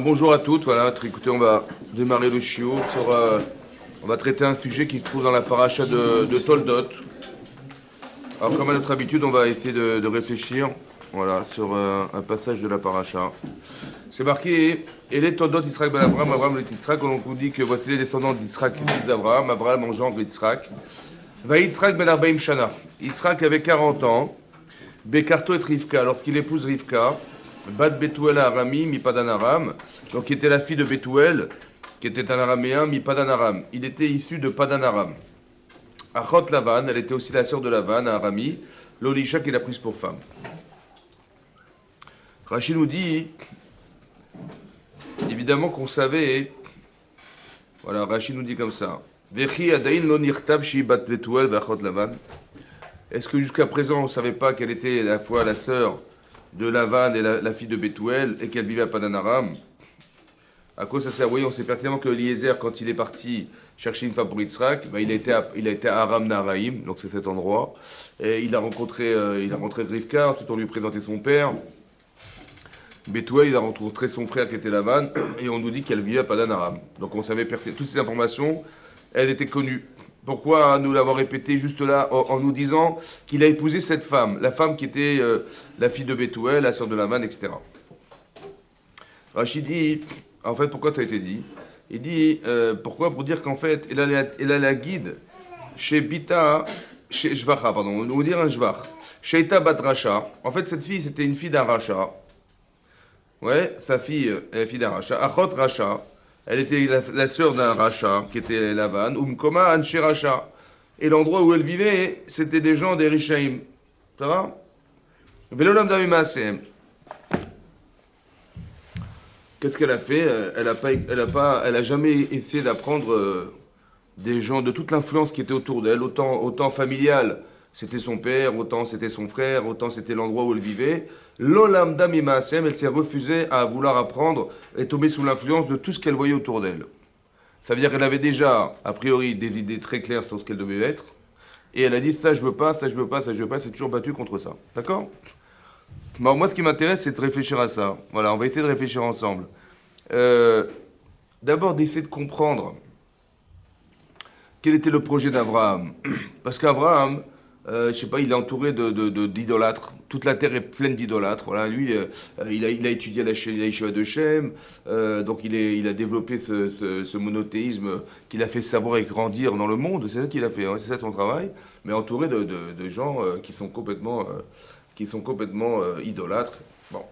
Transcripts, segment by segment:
Bonjour à toutes, voilà, écoutez, on va démarrer le shiur on va traiter un sujet qui se trouve dans la paracha de Toldot. Alors comme à notre habitude, on va essayer de réfléchir voilà, sur un passage de la paracha. C'est marqué, et les Toldot Yitzhak ben Abraham, Abraham le Yitzhak, on vous dit que voici les descendants d'Yitzhak, fils d'Abraham, Abraham engendre Yitzhak. Va Yitzhak ben Arbaim Shana. Yitzhak avait 40 ans, Bekarto et Rivka, lorsqu'il épouse Rivka, Bat Betuel à Arami, mi Padan Aram, donc qui était la fille de Betuel, qui était un araméen, mi Padan Aram. Il était issu de Padan Aram. Achot Lavan, elle était aussi la sœur de Lavan, à Arami, l'Olisha qu'il a prise pour femme. Rachid nous dit, évidemment qu'on savait, voilà, Rachid nous dit comme ça, Vechi Adain lo nirtav shi bat Betuel v'achot Lavan. Est-ce que jusqu'à présent on ne savait pas qu'elle était à la fois la sœur de Lavan et la fille de Betuel et qu'elle vivait à Padan Aram? À quoi ça sert? Oui, on sait pertinemment que Eliezer, quand il est parti chercher une femme pour Yitzhak, il a été à Aram Naharaim, donc c'est cet endroit. Et il a rencontré Rivka, ensuite on lui présentait son père. Betuel, il a rencontré son frère qui était Lavan, et on nous dit qu'elle vivait à Padan Aram. Donc on savait pertinemment, toutes ces informations, elles étaient connues. Pourquoi nous l'avons répété juste là en nous disant qu'il a épousé cette femme, la femme qui était la fille de Betuel, la sœur de Lavan, etc. Rachid dit, en fait, pourquoi ça a été dit? Il dit, pourquoi? Pour dire qu'en fait, elle a la guide chez Bita, chez Jvacha, pardon, on va dire un Jvach, chez Ita Bat Racha. En fait, cette fille, c'était une fille d'un Racha. Ouais, sa fille est la fille d'un Racha. Achot Racha. Elle était la sœur d'un Racha, qui était Lavan, Umkoma Anche Racha. Et l'endroit où elle vivait, c'était des gens des Rishaim. Ça va? Velolam Davimasem. Qu'est-ce qu'elle a fait? Elle a jamais essayé d'apprendre des gens de toute l'influence qui était autour d'elle, autant familiale, c'était son père, autant c'était son frère, autant c'était l'endroit où elle vivait. L'olam damimasem, elle s'est refusée à vouloir apprendre et tomber sous l'influence de tout ce qu'elle voyait autour d'elle. Ça veut dire qu'elle avait déjà, a priori, des idées très claires sur ce qu'elle devait être. Et elle a dit, ça je veux pas, ça je veux pas, ça je veux pas, c'est toujours battu contre ça. D'accord? Bon, moi, ce qui m'intéresse, c'est de réfléchir à ça. Voilà, on va essayer de réfléchir ensemble. D'abord, d'essayer de comprendre quel était le projet d'Abraham. Parce qu'Abraham, je sais pas, il est entouré d'idolâtres. Toute la terre est pleine d'idolâtres. Voilà, lui, il a étudié à la Yeshiva de Shem, donc il a développé ce monothéisme qu'il a fait savoir et grandir dans le monde. C'est ça qu'il a fait, hein, c'est ça son travail. Mais entouré de gens qui sont complètement idolâtres. Bon,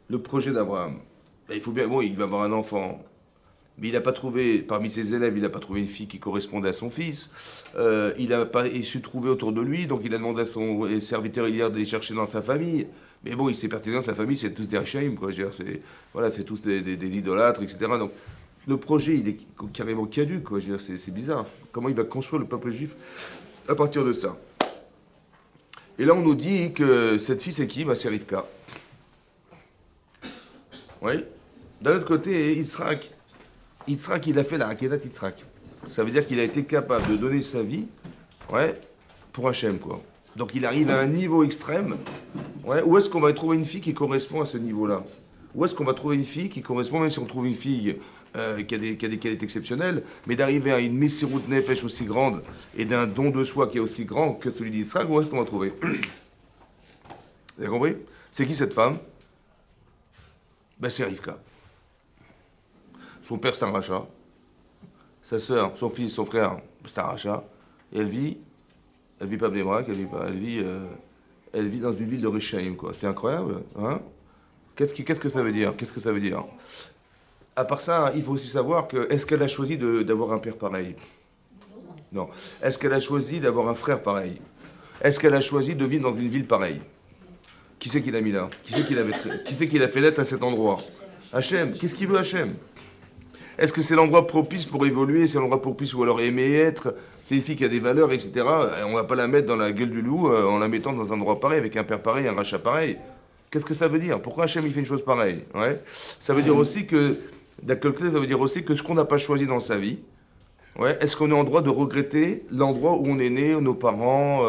le projet d'Abraham, il faut bien, bon, il va avoir un enfant. Mais il n'a pas trouvé, parmi ses élèves, il n'a pas trouvé une fille qui correspondait à son fils. Il n'a pas su trouver autour de lui, donc il a demandé à son serviteur Eliar d'aller chercher dans sa famille. Mais bon, il sait pertinemment que sa famille, c'est tous des Hachaim, quoi. C'est tous des idolâtres, etc. Donc, le projet, il est carrément caduc, quoi. C'est bizarre. Comment il va construire le peuple juif à partir de ça? Et là, on nous dit que cette fille, c'est qui? C'est Rivka. Oui. D'un autre côté, Yitzhak, il a fait la Akedat Yitzhak. Ça veut dire qu'il a été capable de donner sa vie, ouais, pour Hachem, quoi. Donc il arrive à un niveau extrême. Ouais, où est-ce qu'on va trouver une fille qui correspond à ce niveau-là? Où est-ce qu'on va trouver une fille qui correspond, même si on trouve une fille qui a des qualités exceptionnelles, mais d'arriver à une Messirut Nefesh aussi grande et d'un don de soi qui est aussi grand que celui d'Israël, où est-ce qu'on va trouver? Vous avez compris? C'est qui cette femme? C'est Rivka. Son père, c'est un rachat. Sa sœur, son fils, son frère, c'est un rachat. Et elle vit pas à Bnei-Brak, elle vit dans une ville de Rishaim, quoi. C'est incroyable, hein? Qu'est-ce que ça veut dire? Qu'est-ce que ça veut dire? À part ça, il faut aussi savoir que, est-ce qu'elle a choisi d'avoir un père pareil? Non. Est-ce qu'elle a choisi d'avoir un frère pareil? Est-ce qu'elle a choisi de vivre dans une ville pareille? Qui c'est qui l'a mis là? Qui c'est qui l'a fait naître à cet endroit? Hachem. Qu'est-ce qu'il veut Hachem? Est-ce que c'est l'endroit propice pour évoluer? C'est l'endroit propice où alors aimer être? C'est une fille qui a des valeurs, etc. On va pas la mettre dans la gueule du loup en la mettant dans un endroit pareil, avec un père pareil, un rachat pareil. Qu'est-ce que ça veut dire? Pourquoi Hachem il fait une chose pareille? Ouais. Ça veut dire aussi que, d'accord, ça veut dire aussi que ce qu'on n'a pas choisi dans sa vie, ouais, est-ce qu'on est en droit de regretter l'endroit où on est né, nos parents,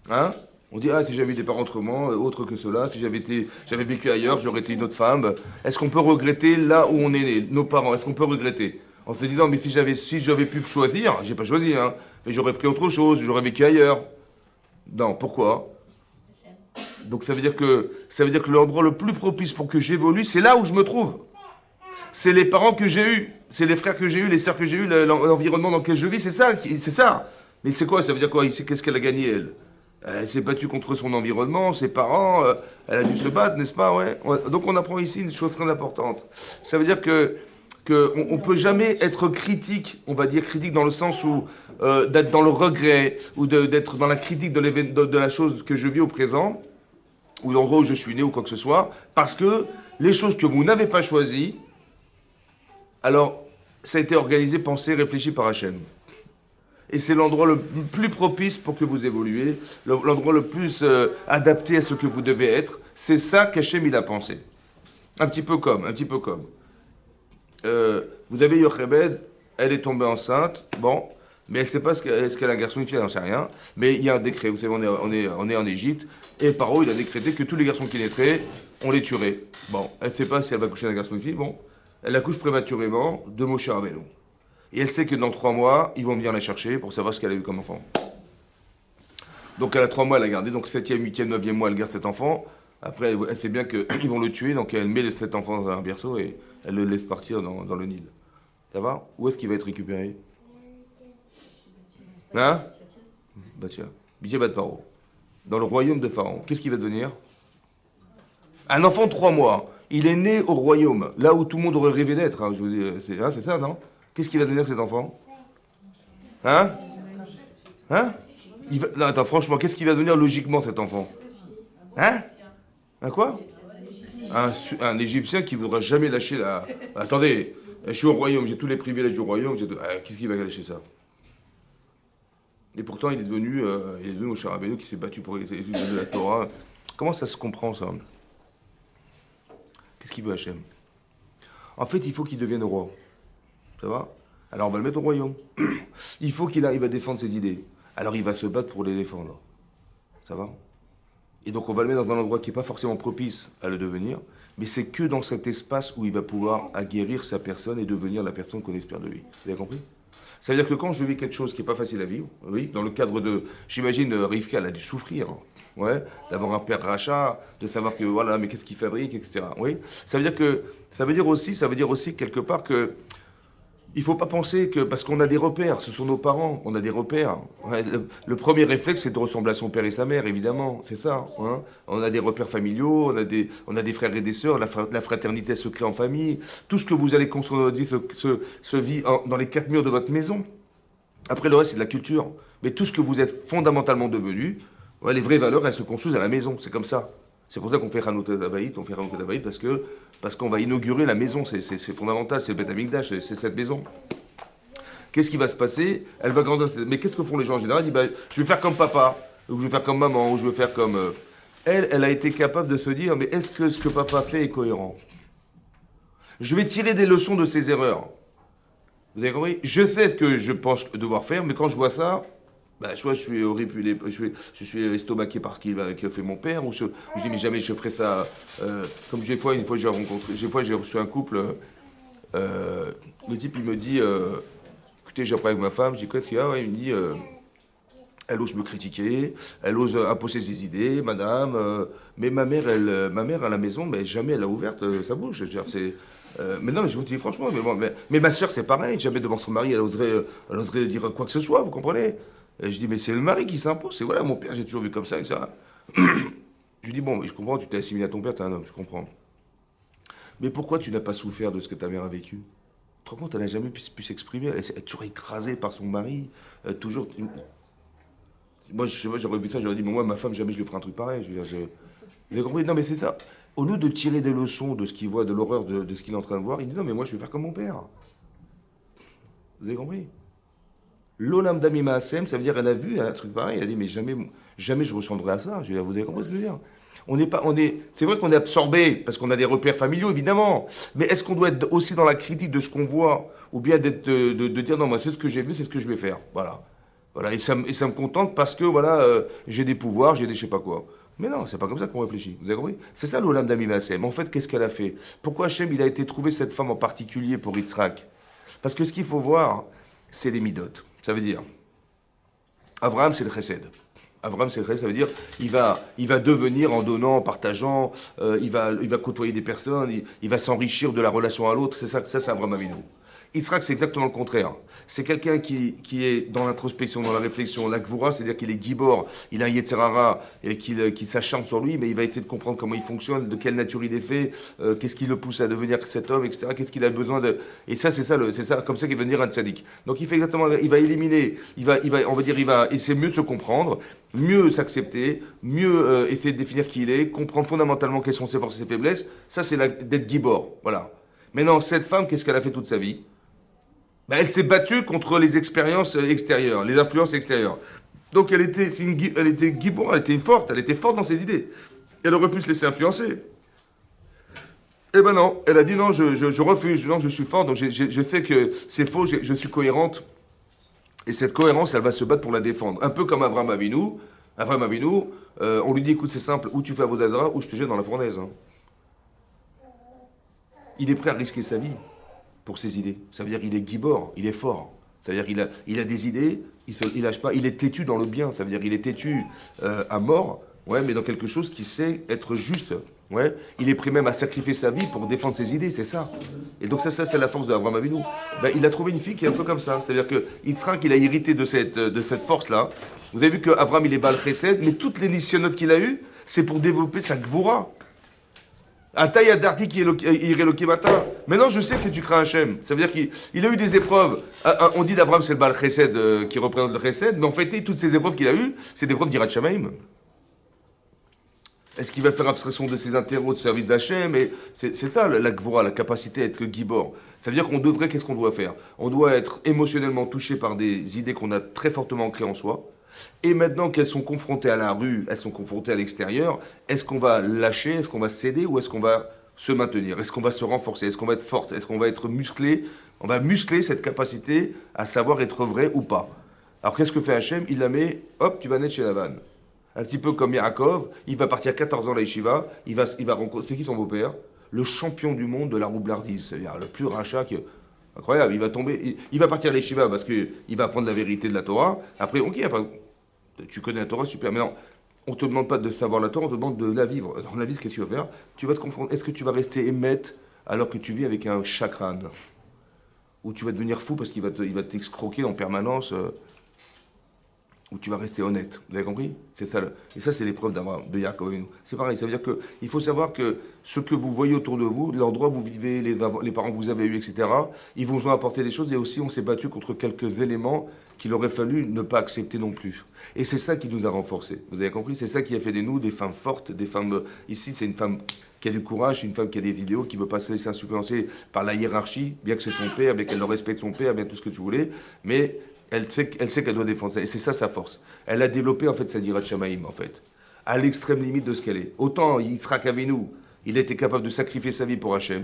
hein? On dit, ah, si j'avais eu des parents autrement, autres que cela, si j'avais vécu ailleurs, j'aurais été une autre femme. Est-ce qu'on peut regretter là où on est né, nos parents? Est-ce qu'on peut regretter? En se disant, mais si j'avais pu choisir, j'ai pas choisi, hein, mais j'aurais pris autre chose, j'aurais vécu ailleurs. Non, pourquoi? Donc ça veut dire que l'endroit le plus propice pour que j'évolue, c'est là où je me trouve. C'est les parents que j'ai eus, c'est les frères que j'ai eus, les sœurs que j'ai eus, l'environnement dans lequel je vis, c'est ça, c'est ça. Mais c'est quoi? Ça veut dire quoi? Qu'est-ce qu'elle a gagné, elle? Elle s'est battue contre son environnement, ses parents, elle a dû se battre, n'est-ce pas? Ouais. Donc on apprend ici une chose très importante. Ça veut dire que on peut jamais être critique, on va dire critique dans le sens où d'être dans le regret ou d'être dans la critique de la chose que je vis au présent ou l'endroit où je suis né ou quoi que ce soit, parce que les choses que vous n'avez pas choisies, alors ça a été organisé, pensé, réfléchi par Hachem. Et c'est l'endroit le plus propice pour que vous évoluez, l'endroit le plus adapté à ce que vous devez être. C'est ça qu'Hachem il a pensé. Un petit peu comme. Vous avez Yochebed, elle est tombée enceinte, bon, mais elle ne sait pas est-ce qu'elle a un garçon ou une fille, elle n'en sait rien. Mais il y a un décret, vous savez, on est en Égypte, et Paro, il a décrété que tous les garçons qui naîtraient, on les tuerait. Bon, elle ne sait pas si elle va coucher d'un garçon ou une fille, bon, elle accouche prématurément de Moshe Rabbeinu. Et elle sait que dans 3 mois, ils vont venir la chercher pour savoir ce qu'elle a eu comme enfant. Donc elle a 3 mois, elle a gardé, donc 7e, 8e, 9e mois, elle garde cet enfant. Après, elle sait bien qu'ils vont le tuer, donc elle met cet enfant dans un berceau et elle le laisse partir dans le Nil. Ça va? Où est-ce qu'il va être récupéré? Hein? Batia. Bat Paro. Dans le royaume de Pharaon. Qu'est-ce qu'il va devenir? Un enfant de 3 mois. Il est né au royaume, là où tout le monde aurait rêvé d'être. Hein, je vous dis, c'est ça, non? Qu'est-ce qu'il va devenir cet enfant? Hein? Hein? Non, attends, franchement, qu'est-ce qu'il va devenir logiquement cet enfant? Hein? Un quoi? Un Égyptien qui ne voudra jamais lâcher la... Attendez, je suis au royaume, j'ai tous les privilèges du royaume, qu'est-ce qu'il va lâcher ça? Et pourtant, il est devenu Moshe Rabbeinu qui s'est battu pour étudier la Torah. Comment ça se comprend, ça? Qu'est-ce qu'il veut, Hachem? En fait, il faut qu'il devienne roi. Ça va? Alors, on va le mettre au royaume. Il faut qu'il arrive à défendre ses idées. Alors, il va se battre pour les défendre. Ça va? Et donc, on va le mettre dans un endroit qui n'est pas forcément propice à le devenir, mais c'est que dans cet espace où il va pouvoir aguerrir sa personne et devenir la personne qu'on espère de lui. Vous avez compris? Ça veut dire que quand je vis quelque chose qui n'est pas facile à vivre, oui, dans le cadre de... J'imagine, Rivka, elle a dû souffrir, ouais, d'avoir un père rachat, de savoir que, voilà, mais qu'est-ce qu'il fabrique, etc. Oui, ça veut dire aussi quelque part que il ne faut pas penser que, parce qu'on a des repères, ce sont nos parents, on a des repères. Ouais, le premier réflexe, c'est de ressembler à son père et sa mère, évidemment, c'est ça. Hein. On a des repères familiaux, on a des frères et des sœurs, la fraternité se crée en famille. Tout ce que vous allez construire dans votre vie se vit dans les 4 murs de votre maison. Après, le reste, c'est de la culture. Mais tout ce que vous êtes fondamentalement devenu, ouais, les vraies valeurs, elles se construisent à la maison, c'est comme ça. C'est pour ça qu'on fait Hanouka Dabaït, parce qu'on va inaugurer la maison, c'est fondamental, c'est le Beth Amikdash, c'est cette maison. Qu'est-ce qui va se passer? Elle va grandir. Mais qu'est-ce que font les gens en général? Ils disent, bah, je vais faire comme papa, ou je vais faire comme maman, ou je vais faire comme... Elle a été capable de se dire, mais est-ce que ce que papa fait est cohérent? Je vais tirer des leçons de ses erreurs. Vous avez compris? Je sais ce que je pense devoir faire, mais quand je vois ça... Bah, soit je suis horrible, je suis estomaqué par ce qu'il a fait mon père, ou je dis mais jamais je ferai ça. Comme une fois j'ai reçu un couple, le type il me dit, écoutez j'ai appris avec ma femme, je dis qu'est-ce qu'il y a? Ouais, il me dit, elle ose me critiquer, elle ose imposer ses idées, madame, mais ma mère à la maison, mais jamais elle a ouvert sa bouche. Je veux dire, mais non, mais je vous dis franchement, mais ma soeur c'est pareil, jamais devant son mari elle oserait dire quoi que ce soit, vous comprenez? Et je dis, mais c'est le mari qui s'impose. C'est voilà, mon père, j'ai toujours vu comme ça, etc. Je lui dis, bon, mais je comprends, tu t'es assimilé à ton père, t'es un homme, je comprends. Mais pourquoi tu n'as pas souffert de ce que ta mère a vécu? Tu te rends compte, elle n'a jamais pu s'exprimer. Elle est toujours écrasée par son mari. Toujours. Moi, je sais pas, j'aurais vu ça, j'aurais dit, mais moi, ma femme, jamais je lui ferai un truc pareil. Je veux dire, vous avez compris? Non, mais c'est ça. Au lieu de tirer des leçons de ce qu'il voit, de l'horreur de ce qu'il est en train de voir, il dit, non, mais moi, je vais faire comme mon père. Vous avez compris? L'Olam Damima Asem, ça veut dire elle a vu un truc pareil, elle a dit mais jamais je ressemblerai à ça. Je veux dire, vous avez compris ce que je veux dire? C'est vrai qu'on est absorbé parce qu'on a des repères familiaux évidemment, mais est-ce qu'on doit être aussi dans la critique de ce qu'on voit ou bien de dire non moi c'est ce que j'ai vu, c'est ce que je vais faire, voilà. Voilà, et ça me contente parce que voilà, j'ai des pouvoirs, j'ai des je sais pas quoi. Mais non, c'est pas comme ça qu'on réfléchit. Vous avez compris? C'est ça l'Olam d'Amimacem. En fait, qu'est-ce qu'elle a fait? Pourquoi Hachem il a été trouvé cette femme en particulier pour Yitzhak? Parce que ce qu'il faut voir, c'est les midotes. Ça veut dire, Abraham, c'est le chesed. Abraham, c'est le chesed, ça veut dire, il va devenir en donnant, en partageant, il va côtoyer des personnes, il va s'enrichir de la relation à l'autre. C'est ça c'est Abraham Avinu. Yitzhak, c'est exactement le contraire. C'est quelqu'un qui est dans l'introspection, dans la réflexion. La Gvura, c'est-à-dire qu'il est gibor, il a un Yetzerara, et qu'il s'acharne sur lui, mais il va essayer de comprendre comment il fonctionne, de quelle nature il est fait, qu'est-ce qui le pousse à devenir cet homme, etc. Qu'est-ce qu'il a besoin de. Et ça, c'est ça, comme ça qu'il va devenir un tzaddik. Donc il fait exactement, il va éliminer, on va dire, il va essayer mieux de se comprendre, mieux s'accepter, mieux essayer de définir qui il est, comprendre fondamentalement quelles sont ses forces et ses faiblesses. Ça, c'est d'être gibor. Voilà. Maintenant, cette femme, qu'est-ce qu'elle a fait toute sa vie? Ben, elle s'est battue contre les expériences extérieures, les influences extérieures. Donc elle était gibor, elle était forte dans ses idées. Elle aurait pu se laisser influencer. Eh ben non, elle a dit non, je refuse, non, je suis forte, donc je sais que c'est faux, je suis cohérente. Et cette cohérence, elle va se battre pour la défendre. Un peu comme Avraham Avinu. Avraham Avinu, on lui dit, écoute, c'est simple, ou tu fais Avodazara, ou je te jette dans la fournaise. Hein. Il est prêt à risquer sa vie pour ses idées. Ça veut dire qu'il est gibor, il est fort. Ça veut dire qu'il a des idées, il lâche pas. Il est têtu dans le bien. Ça veut dire qu'il est têtu à mort, ouais, mais dans quelque chose qui sait être juste. Ouais. Il est prêt même à sacrifier sa vie pour défendre ses idées, c'est ça. Et donc ça c'est la force d'Abraham Avinu. Ben, il a trouvé une fille qui est un peu comme ça. C'est-à-dire que Yitzhak, il a hérité de cette force-là. Vous avez vu qu'Abraham, il est Baal Chesed, mais toutes les nisyonotes qu'il a eues, c'est pour développer sa Gvura. Ataï Adarti qui irait le matin. Maintenant, je sais que tu crains Hachem. Ça veut dire qu'il a eu des épreuves. On dit d'Abraham, c'est le Baal Chesed qui représente le Chesed, mais en fait, toutes ces épreuves qu'il a eues, c'est des épreuves d'Irat Shamaim. Est-ce qu'il va faire abstraction de ses intérêts de service d'Hachem? Et c'est ça la Gvura, la capacité à être gibor. Ça veut dire qu'est-ce qu'on doit faire? On doit être émotionnellement touché par des idées qu'on a très fortement ancrées en soi. Et maintenant qu'elles sont confrontées à la rue, elles sont confrontées à l'extérieur, est-ce qu'on va lâcher, est-ce qu'on va céder ou est-ce qu'on va se maintenir? Est-ce qu'on va se renforcer? Est-ce qu'on va être forte? Est-ce qu'on va être musclé? On va muscler cette capacité à savoir être vrai ou pas. Alors qu'est-ce que fait Hachem? Il la met, hop, tu vas naître chez Lavan. Un petit peu comme Yaakov, il va partir 14 ans à la yeshiva, il va rencontrer, c'est qui son beau-père? Le champion du monde de la roublardise, c'est-à-dire le plus rachat que... Incroyable, il va tomber, il va partir à la yeshiva parce qu'il va apprendre la vérité de la Torah. Après, ok, tu connais la Torah, super, mais non, on ne te demande pas de savoir la Torah, on te demande de la vivre. Dans la vie, qu'est-ce que tu vas faire? Tu vas te confronter, est-ce que tu vas rester émette alors que tu vis avec un chakran? Ou tu vas devenir fou parce qu'il va t'escroquer en permanence ou tu vas rester honnête. Vous avez compris? C'est ça. Et ça, c'est l'épreuve de Yaakov. C'est pareil. Ça veut dire qu'il faut savoir que ce que vous voyez autour de vous, l'endroit où vous vivez, les parents que vous avez eus, etc., ils vous ont apporté des choses et aussi on s'est battu contre quelques éléments qu'il aurait fallu ne pas accepter non plus. Et c'est ça qui nous a renforcés. Vous avez compris? C'est ça qui a fait de nous des femmes fortes, des femmes... Ici, c'est une femme qui a du courage, une femme qui a des idéaux, qui ne veut pas se laisser influencer par la hiérarchie, bien que c'est son père, bien qu'elle le respecte son père, bien tout ce que tu voulais, mais elle sait qu'elle doit défendre ça. Et c'est ça sa force. Elle a développé en fait sa Dirat Shamaïm, en fait, à l'extrême limite de ce qu'elle est. Autant Yitzhak Avinu, il était capable de sacrifier sa vie pour Hachem.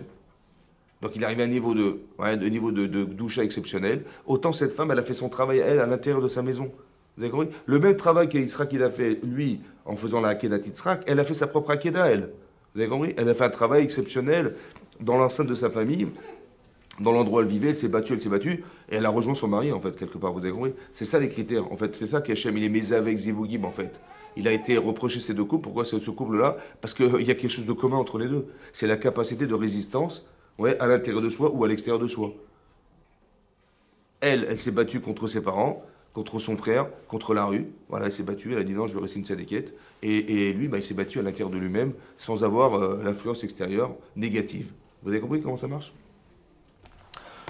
Donc il arrive à un niveau de doucha exceptionnel. Autant cette femme, elle a fait son travail, elle, à l'intérieur de sa maison. Vous avez compris? Le même travail qu'Yitzhak il a fait, lui, en faisant la Hakedat Yitzhak, elle a fait sa propre Hakeda, elle. Vous avez compris? Elle a fait un travail exceptionnel dans l'enceinte de sa famille, dans l'endroit où elle vivait, elle s'est battue, et elle a rejoint son mari, en fait, quelque part. Vous avez compris? C'est ça les critères, en fait. C'est ça qu'Hachem, il est mis avec Zivugim, en fait. Il a été reproché ces deux couples. Pourquoi ce couple-là? Parce qu'il y a quelque chose de commun entre les deux. C'est la capacité de résistance, ouais, à l'intérieur de soi ou à l'extérieur de soi. Elle s'est battue contre ses parents, contre son frère, contre la rue. Voilà, elle s'est battue, elle a dit non, je vais rester une sadéquette. Et lui, il s'est battu à l'intérieur de lui-même, sans avoir l'influence extérieure négative. Vous avez compris comment ça marche?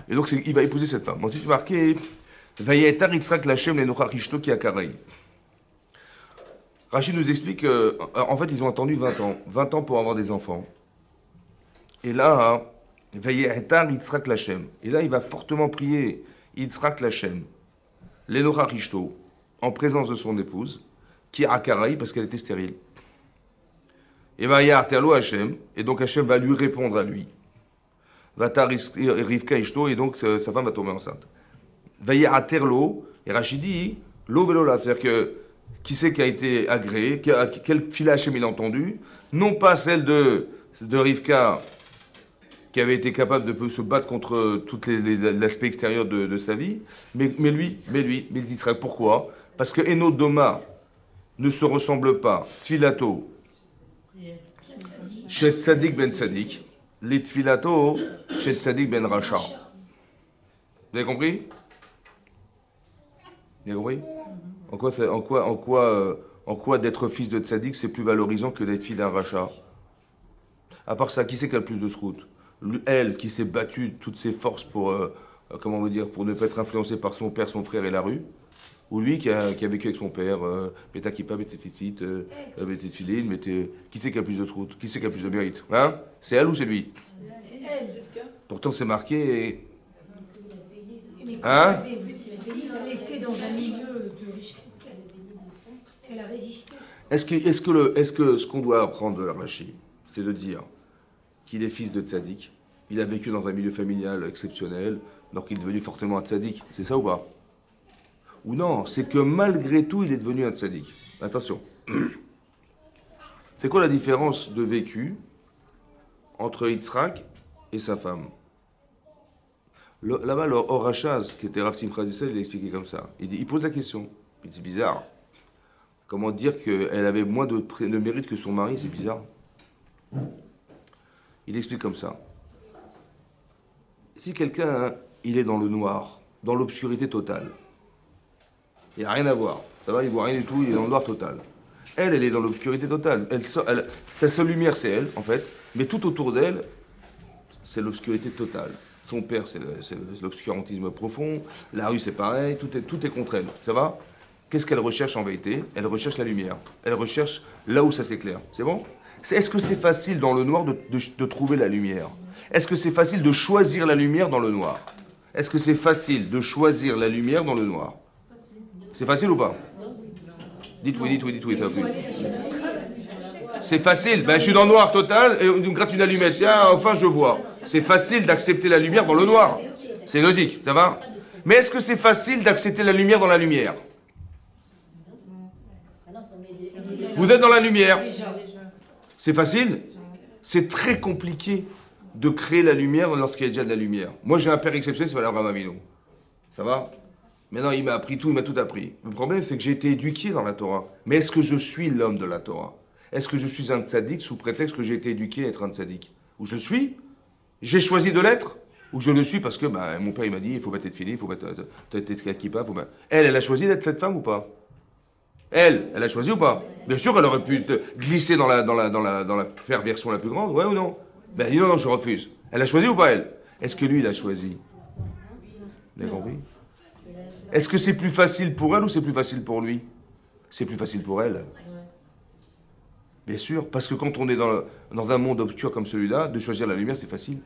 Et donc, il va épouser cette femme. Ensuite, il va marquer Vayetar Yitzhak Lachem Lenochach Ishto Ki Akarei. Rachid nous explique qu'en fait, ils ont attendu 20 ans. 20 ans pour avoir des enfants. Et là, Vayetar Yitzhak Lachem. Et là, il va fortement prier Yitzhak Lachem Lenochach Ishto, en présence de son épouse, qui est Akarei, parce qu'elle était stérile. Et Vayar Terlo Hachem. Et donc, Hachem va lui répondre à lui. Vata Rivka Ishto, et donc sa femme va tomber enceinte. Vayaterlo, et Rachid dit, Lo velola, c'est-à-dire que qui c'est qui a été agréé, quel fil Hachem il a entendu, non pas celle de Rivka, qui avait été capable de se battre contre tout l'aspect extérieur de sa vie, mais d'Israël. Pourquoi? Parce que Eno Doma ne se ressemble pas. Tfilato, chez Tzadik ben Tzadik, les Tfilato, chez Tzadik ben Racha. Vous avez compris? Vous avez compris? En quoi d'être fils de Tzadik, c'est plus valorisant que d'être fils d'un Racha? À part ça, qui c'est qui a le plus de route? Elle, qui s'est battue toutes ses forces pour, comment on veut dire, pour ne pas être influencée par son père, son frère et la rue? Ou lui qui a vécu avec son père, Beta Kippa, Beta Tzitzit, Beta Tfilin, qui c'est qui a le plus de route? Qui c'est qui a le plus de mérite? Hein? C'est elle ou c'est lui? C'est elle. Pourtant c'est marqué. Et... Hein? Elle était dans un milieu de riches. Elle a résisté. Est-ce que ce qu'on doit apprendre de la Rashi, c'est de dire qu'il est fils de tzaddik, il a vécu dans un milieu familial exceptionnel, donc il est devenu fortement un tzaddik, c'est ça ou pas? Ou non, c'est que malgré tout, il est devenu un tzaddik. Attention. C'est quoi la différence de vécu entre Yitzhak et sa femme? Là-bas, le Horachaz, qui était Rav Simcha Zissel, il a expliqué comme ça. Il pose la question. C'est bizarre. Comment dire qu'elle avait moins de mérite que son mari? C'est bizarre. Il explique comme ça. Si quelqu'un, il est dans le noir, dans l'obscurité totale, il n'y a rien à voir. Ça va, il ne voit rien du tout, il est dans le noir total. Elle est dans l'obscurité totale. Sa seule lumière, c'est elle, en fait. Mais tout autour d'elle, c'est l'obscurité totale. Son père, c'est l'obscurantisme profond. La rue, c'est pareil. Tout est contre elle. Ça va? Qu'est-ce qu'elle recherche en vérité? Elle recherche la lumière. Elle recherche là où ça s'éclaire. C'est bon? Est-ce que c'est facile dans le noir de trouver la lumière? Est-ce que c'est facile de choisir la lumière dans le noir? Est-ce que c'est facile de choisir la lumière dans le noir? C'est facile ou pas? Dites oui. C'est facile. Ben, je suis dans le noir total et on me gratte une allumette. Tiens, enfin, je vois. C'est facile d'accepter la lumière dans le noir. C'est logique, ça va? Mais est-ce que c'est facile d'accepter la lumière dans la lumière? Vous êtes dans la lumière. C'est facile? C'est très compliqué de créer la lumière lorsqu'il y a déjà de la lumière. Moi, j'ai un père exceptionnel, c'est Abraham Avinu. Ça va? Maintenant, il m'a appris tout, il m'a tout appris. Le problème, c'est que j'ai été éduqué dans la Torah. Mais est-ce que je suis l'homme de la Torah? Est-ce que je suis un tzaddik sous prétexte que j'ai été éduqué à être un tzaddik? Ou je suis? J'ai choisi de l'être? Ou je le suis parce que mon père il m'a dit il faut pas être fini, il faut pas être kippa, Elle a choisi d'être cette femme ou pas? Elle a choisi ou pas? Bien sûr, elle aurait pu glisser dans la perversion la plus grande, ouais ou non? Ben elle dit non, je refuse. Elle a choisi ou pas elle? Est-ce que lui il a choisi? Vous avez compris? Est-ce que c'est plus facile pour elle ou c'est plus facile pour lui? C'est plus facile pour elle. Bien sûr, parce que quand on est dans un monde obscur comme celui-là, de choisir la lumière, c'est facile.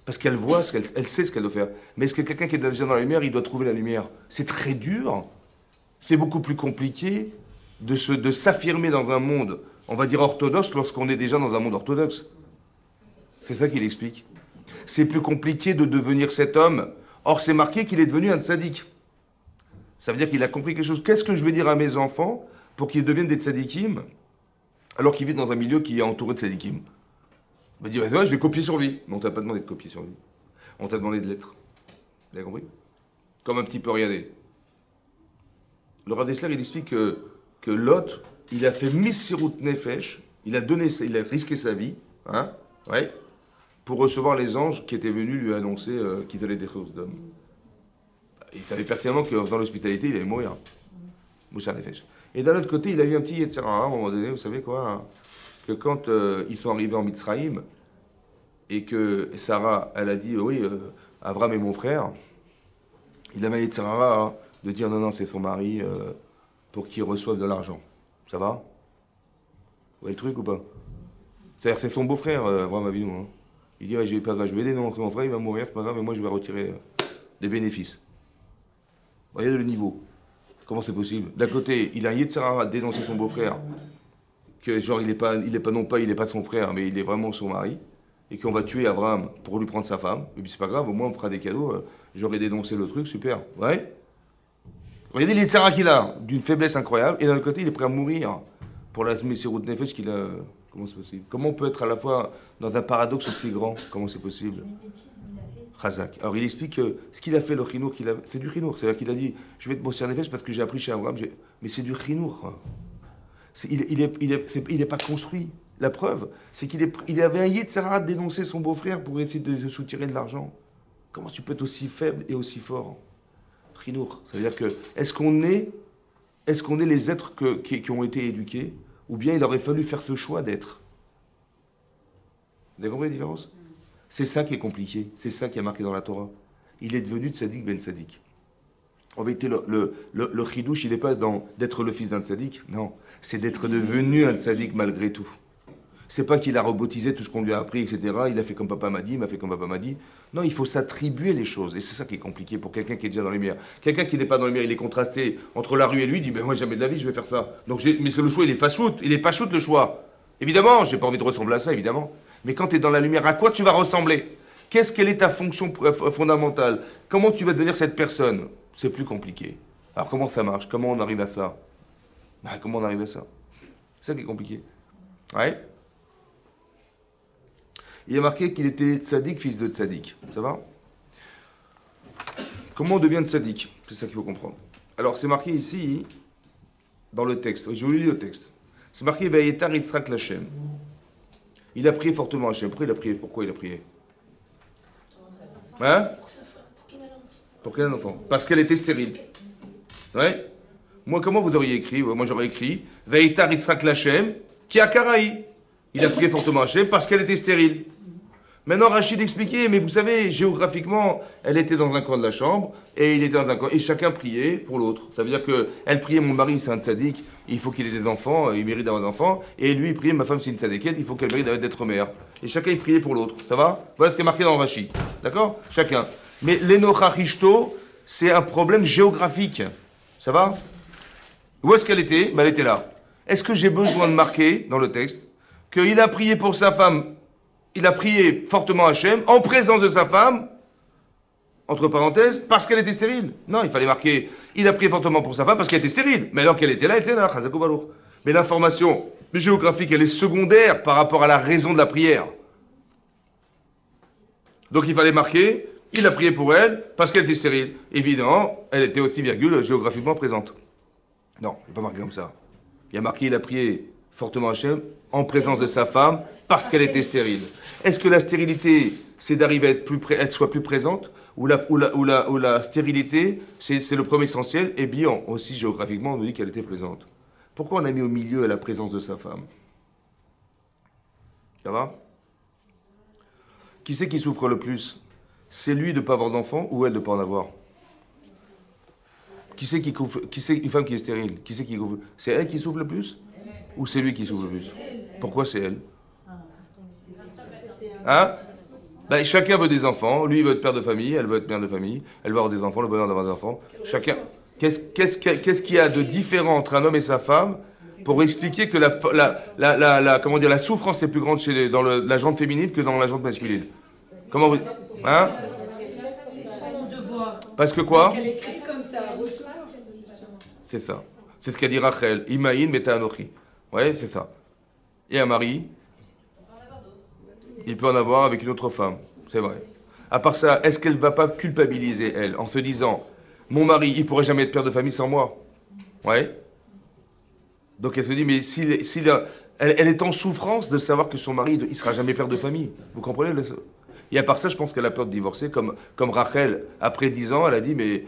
Parce qu'elle voit, elle sait ce qu'elle doit faire. Mais est-ce que quelqu'un qui est déjà dans la lumière, il doit trouver la lumière? C'est très dur. C'est beaucoup plus compliqué de s'affirmer dans un monde, on va dire orthodoxe, lorsqu'on est déjà dans un monde orthodoxe. C'est ça qu'il explique. C'est plus compliqué de devenir cet homme. Or, c'est marqué qu'il est devenu un tzaddik. Ça veut dire qu'il a compris quelque chose. Qu'est-ce que je vais dire à mes enfants pour qu'ils deviennent des tzaddikim alors qu'ils vivent dans un milieu qui est entouré de tzaddikim? On va dire, je vais copier sur lui. Mais on t'a pas demandé de copier sur lui. On t'a demandé de l'être. Vous avez compris? Comme un petit peu, regardez. Le Rav Dessler, il explique que Lot, il a fait Missirut Nefesh, il a risqué sa vie, hein, ouais, pour recevoir les anges qui étaient venus lui annoncer qu'ils allaient détruire Sodome. Il savait pertinemment que dans l'hospitalité, il allait mourir. Moussa Nefesh. Et d'un autre côté, il a eu un petit Yetzirah, à un moment donné, vous savez quoi, hein, que quand ils sont arrivés en Mitzraïm, et que Sarah, elle a dit, oui, Avram est mon frère, il a mis Yetzirah, hein, de dire non, c'est son mari, pour qu'il reçoive de l'argent. Ça va? Vous voyez le truc ou pas? C'est-à-dire, c'est son beau-frère, Avram Avinu. Hein. Il dit, je vais dénoncer mon frère, il va mourir, c'est pas grave, mais moi je vais retirer des bénéfices. Vous voyez le niveau? Comment c'est possible? D'un côté, il a un Yetzirah à dénoncer son beau-frère, que genre il est pas son frère, mais il est vraiment son mari, et qu'on va tuer Avram pour lui prendre sa femme. Et puis c'est pas grave, au moins on fera des cadeaux. J'aurais dénoncé le truc, super. Ouais. Regardez les tzara qu'il a, d'une faiblesse incroyable, et d'un autre côté, il est prêt à mourir pour la Messirut Nefesh qu'il a. Comment c'est possible? Comment on peut être à la fois dans un paradoxe aussi grand? Comment c'est possible? Chazak. Alors il explique que ce qu'il a fait, le chinour, c'est du chinour. C'est-à-dire qu'il a dit, je vais te bosser un Nefesh parce que j'ai appris chez Abraham, mais c'est du chinour. Il est pas construit. La preuve, c'est il avait un Yetzara à dénoncer son beau-frère pour essayer de soutirer de l'argent. Comment tu peux être aussi faible et aussi fort? Chinour. Ça veut dire que, est-ce qu'on est les êtres qui ont été éduqués, ou bien il aurait fallu faire ce choix d'être? Vous avez compris la différence? C'est ça qui est compliqué. C'est ça qui est marqué dans la Torah. Il est devenu tzaddik ben tzaddik. En vérité, le chidouche, il n'est pas d'être le fils d'un tzaddik. Non. C'est d'être devenu un tzaddik malgré tout. C'est pas qu'il a robotisé tout ce qu'on lui a appris, etc. Il a fait comme papa m'a dit, il m'a fait comme papa m'a dit. Non, il faut s'attribuer les choses. Et c'est ça qui est compliqué pour quelqu'un qui est déjà dans les lumière. Quelqu'un qui n'est pas dans les lumière, il est contrasté entre la rue et lui, il dit, ben moi jamais de la vie, je vais faire ça. Donc, mais le choix, il est pas shoot. Il est pas shoot le choix. Évidemment, j'ai pas envie de ressembler à ça, évidemment. Mais quand tu es dans la lumière, à quoi tu vas ressembler? Quelle est ta fonction fondamentale? Comment tu vas devenir cette personne? C'est plus compliqué. Alors comment ça marche? Comment on arrive à ça? Comment on arrive à ça? C'est ça qui est compliqué. Ouais. Il a marqué qu'il était tzaddik, fils de tzaddik. Ça va? Comment on devient tzaddik? C'est ça qu'il faut comprendre. Alors c'est marqué ici, dans le texte. Je vous lis le texte. C'est marqué Vayetar Yitzhak Lachem. Il a prié fortement Hachem. Pourquoi il a prié? Pourquoi il a prié? Hein? Pour qu'elle ait un enfant. Parce qu'elle était stérile. Ouais? Moi, comment vous auriez écrit? Moi, j'aurais écrit Vayetar Yitzhak Lachem, qui a Karaï. Il a prié fortement Hachem parce qu'elle était stérile. Maintenant, Rachid expliquait, mais vous savez, géographiquement, elle était dans un coin de la chambre, et il était dans un coin, et chacun priait pour l'autre. Ça veut dire qu'elle priait, mon mari, c'est un tzaddik, il faut qu'il ait des enfants, il mérite d'avoir des enfants, et lui, il priait, ma femme, c'est une tzadikette, il faut qu'elle mérite d'être mère. Et chacun, il priait pour l'autre. Ça va? Voilà ce qui est marqué dans Rachid. D'accord? Chacun. Mais l'Enochachishto, c'est un problème géographique. Ça va? Où est-ce qu'elle était? Ben, elle était là. Est-ce que j'ai besoin de marquer, dans le texte, qu'il a prié pour sa femme? Il a prié fortement Hachem, en présence de sa femme, entre parenthèses, parce qu'elle était stérile. Non, il fallait marquer, il a prié fortement pour sa femme parce qu'elle était stérile. Mais alors qu'elle était là, elle était là, Chazako Baruch. Mais l'information géographique, elle est secondaire par rapport à la raison de la prière. Donc il fallait marquer, il a prié pour elle parce qu'elle était stérile. Évidemment, elle était aussi, virgule, géographiquement présente. Non, il n'est pas marqué comme ça. Il y a marqué, il a prié fortement Hachem, en présence de sa femme, parce qu'elle était stérile. Est-ce que la stérilité, c'est d'arriver à être soit plus présente, ou la stérilité, c'est le premier essentiel, et bien, aussi géographiquement, on nous dit qu'elle était présente. Pourquoi on a mis au milieu la présence de sa femme? Ça va? Qui c'est qui souffre le plus? C'est lui de ne pas avoir d'enfant, ou elle de ne pas en avoir? Qui c'est une femme qui est stérile? Qui c'est qui souffre? C'est elle qui souffre le plus? Ou c'est lui qui souffre le plus? Pourquoi c'est elle? Hein? Ben, chacun veut des enfants. Lui, il veut être père de famille. Elle veut être mère de famille. Elle veut avoir des enfants. Le bonheur d'avoir des enfants. Chacun. Qu'est-ce qu'il y a de différent entre un homme et sa femme pour expliquer que comment dire, la souffrance est plus grande dans la jante féminine que dans la jante masculine? Comment vous... Hein? Parce que quoi? C'est ça. C'est ce qu'a dit Rachel. Imaïn meta anochi. Ouais, c'est ça. Et un mari, il peut en avoir avec une autre femme. C'est vrai. À part ça, est-ce qu'elle ne va pas culpabiliser, elle, en se disant, mon mari, il ne pourrait jamais être père de famille sans moi? Ouais. Donc elle se dit, mais elle est en souffrance de savoir que son mari, il ne sera jamais père de famille. Vous comprenez? Et à part ça, je pense qu'elle a peur de divorcer, comme Rachel, après 10 ans, elle a dit, mais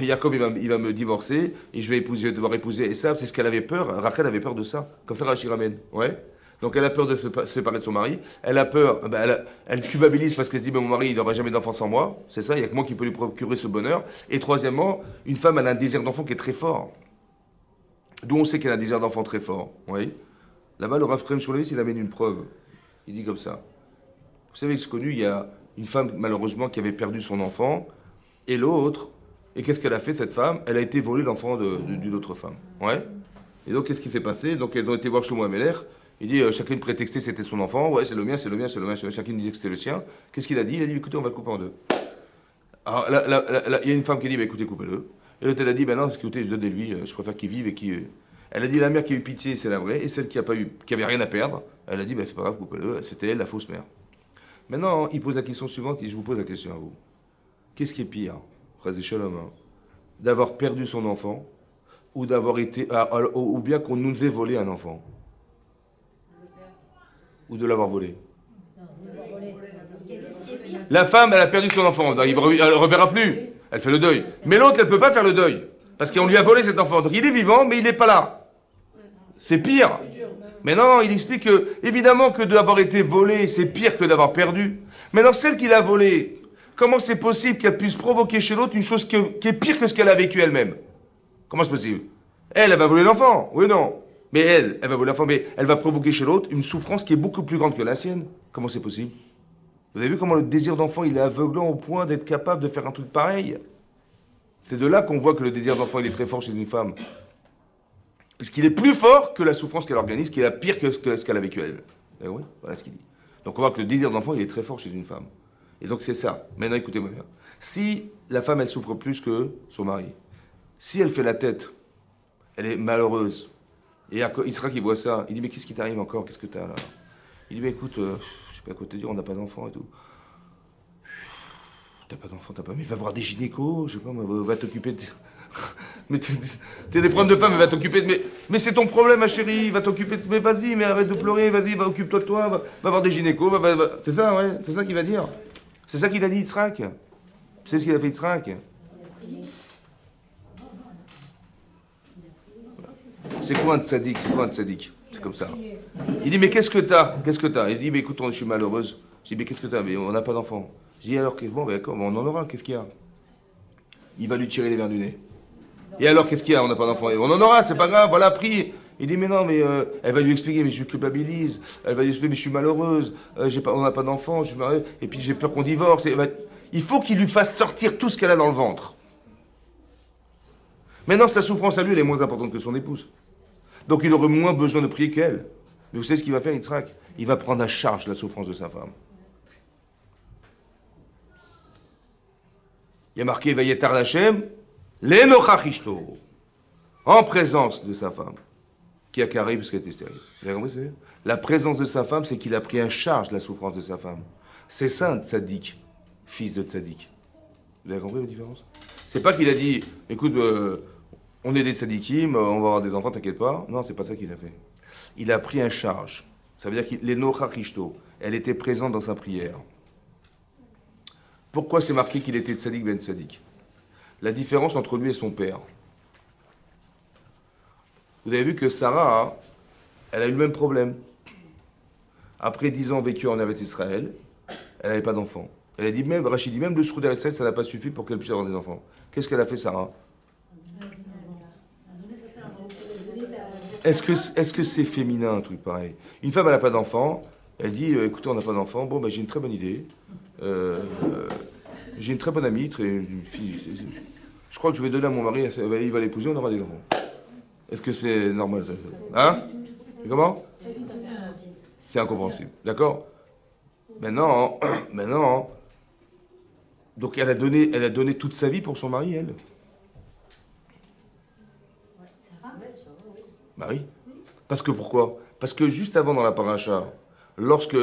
Jacob, il va me divorcer, et je vais devoir épouser Esav. C'est ce qu'elle avait peur. Rachel avait peur de ça. Comme ça, Rachel ramène. Ouais. Donc elle a peur de se séparer de son mari. Elle a peur, elle culpabilise parce qu'elle se dit, mon mari, il n'aura jamais d'enfant sans moi. C'est ça, il n'y a que moi qui peux lui procurer ce bonheur. Et troisièmement, une femme, elle a un désir d'enfant qui est très fort. D'où on sait qu'elle a un désir d'enfant très fort. Oui. Là-bas, le Rav Chaim Shmulevitz, il amène une preuve. Il dit comme ça. Vous savez que c'est connu, il y a une femme, malheureusement, qui avait perdu son enfant, et l'autre, et qu'est-ce qu'elle a fait, cette femme? Elle a été volée l'enfant d'une autre femme. Ouais. Et donc, qu'est-ce qui s'est passé? Donc, elles ont été voir Shlomo Ameler. Il dit, chacune prétextait c'était son enfant. Ouais, c'est le mien, c'est le mien, c'est le mien. Chacune disait que c'était le sien. Qu'est-ce qu'il a dit? Il a dit, écoutez, on va le couper en deux. Alors, il y a une femme qui dit, écoutez, coupez-le. Et l'autre, elle a dit, ben non, écoutez, donnez-lui, je préfère qu'il vive et qu'il... Elle a dit, la mère qui a eu pitié, c'est la vraie, et celle qui a pas eu, qui avait rien à perdre, elle a dit, ben c'est pas grave, coupez-le, c'était elle, la fausse mère. Maintenant, il pose la question suivante, et je vous pose la question à vous. Qu'est-ce qui est pire, frère des Shalom, hein, d'avoir perdu son enfant, ou d'avoir été, ou bien qu'on nous ait volé un enfant, ou de l'avoir volé. La femme, elle a perdu son enfant, elle ne reverra plus, elle fait le deuil. Mais l'autre, elle ne peut pas faire le deuil, parce qu'on lui a volé cet enfant. Donc il est vivant, mais il n'est pas là. C'est pire. Mais non, il explique que, évidemment que d'avoir été volé, c'est pire que d'avoir perdu. Maintenant, celle qui l'a volé, comment c'est possible qu'elle puisse provoquer chez l'autre une chose qui est pire que ce qu'elle a vécu elle-même? Comment c'est possible? Elle va voler l'enfant, oui ou non? Mais elle va voler l'enfant, mais elle va provoquer chez l'autre une souffrance qui est beaucoup plus grande que la sienne. Comment c'est possible? Vous avez vu comment le désir d'enfant, il est aveuglant au point d'être capable de faire un truc pareil? C'est de là qu'on voit que le désir d'enfant, il est très fort chez une femme. Puisqu'il est plus fort que la souffrance qu'elle organise, qui est la pire que ce qu'elle a vécu elle. Et oui, voilà ce qu'il dit. Donc on voit que le désir d'enfant, il est très fort chez une femme. Et donc c'est ça. Maintenant, écoutez-moi bien. Si la femme, elle souffre plus que son mari, si elle fait la tête, elle est malheureuse, et il sera qui voit ça, il dit, mais qu'est-ce qui t'arrive encore? Qu'est-ce que t'as là? Il dit, mais écoute, je sais pas quoi te dire, on n'a pas d'enfant et tout. T'as pas d'enfant, t'as pas... Mais va voir des gynécos, je sais pas, va t'occuper de... Mais t'as des problèmes de femme, mais va t'occuper de... Mais c'est ton problème, ma chérie, va t'occuper de... Mais vas-y, mais arrête de pleurer, vas-y, occupe-toi de toi, va voir des gynécos, C'est ça, ouais, c'est ça qu'il va dire. C'est ça qu'il a dit, Yitzhak. C'est ce qu'il a fait, Yitzhak. C'est quoi un tzaddik? C'est quoi un tzaddik? C'est comme ça. Il dit, mais qu'est-ce que t'as? Qu'est-ce que t'as? Il dit, mais écoute, je suis malheureuse. Je dis, mais qu'est-ce que t'as? Mais on n'a pas d'enfant. Je dis, alors, bon, d'accord, on en aura, qu'est-ce qu'il y a? Il va lui tirer les verres du nez. Et alors, qu'est-ce qu'il y a? On n'a pas d'enfant. On en aura, c'est pas grave, voilà, prie. Il dit, mais non, mais elle va lui expliquer, mais je culpabilise. Elle va lui expliquer, mais je suis malheureuse. On n'a pas d'enfant, je suis malheureuse. Et puis j'ai peur qu'on divorce. Il faut qu'il lui fasse sortir tout ce qu'elle a dans le ventre. Maintenant, sa souffrance à lui, elle est moins importante que son épouse. Donc il aurait moins besoin de prier qu'elle. Mais vous savez ce qu'il va faire, Yitzhak? Il va prendre à charge la souffrance de sa femme. Il y a marqué Vayetar Lachem, l'enochachishto, en présence de sa femme, qui a carré puisqu'elle était stérile. Vous avez compris? La présence de sa femme, c'est qu'il a pris en charge la souffrance de sa femme. C'est ça un tzaddik, fils de tzaddik. Vous avez compris la différence? C'est pas qu'il a dit, écoute, on est des tzaddikim, on va avoir des enfants, t'inquiète pas. Non, c'est pas ça qu'il a fait. Il a pris en charge. Ça veut dire qu'il l'enochachishto, elle était présente dans sa prière. Pourquoi c'est marqué qu'il était tzaddik ben tzaddik? La différence entre lui et son père. Vous avez vu que Sarah, elle a eu le même problème. Après 10 ans vécu en Eretz Israël, elle n'avait pas d'enfant. Elle a dit même, Rachid dit même le Shrud Eretz, ça n'a pas suffi pour qu'elle puisse avoir des enfants. Qu'est-ce qu'elle a fait, Sarah? Est-ce que c'est féminin un truc pareil? Une femme, elle n'a pas d'enfant, elle dit écoutez, on n'a pas d'enfant, bon, ben, j'ai une très bonne idée. J'ai une très bonne amie, une fille. Je crois que je vais donner à mon mari, il va l'épouser, on aura des enfants. Est-ce que c'est normal ça? Hein? Et comment? C'est incompréhensible. D'accord? Maintenant, donc elle a donné toute sa vie pour son mari, elle. Bah oui. Parce que pourquoi? Parce que juste avant dans la paracha, lorsque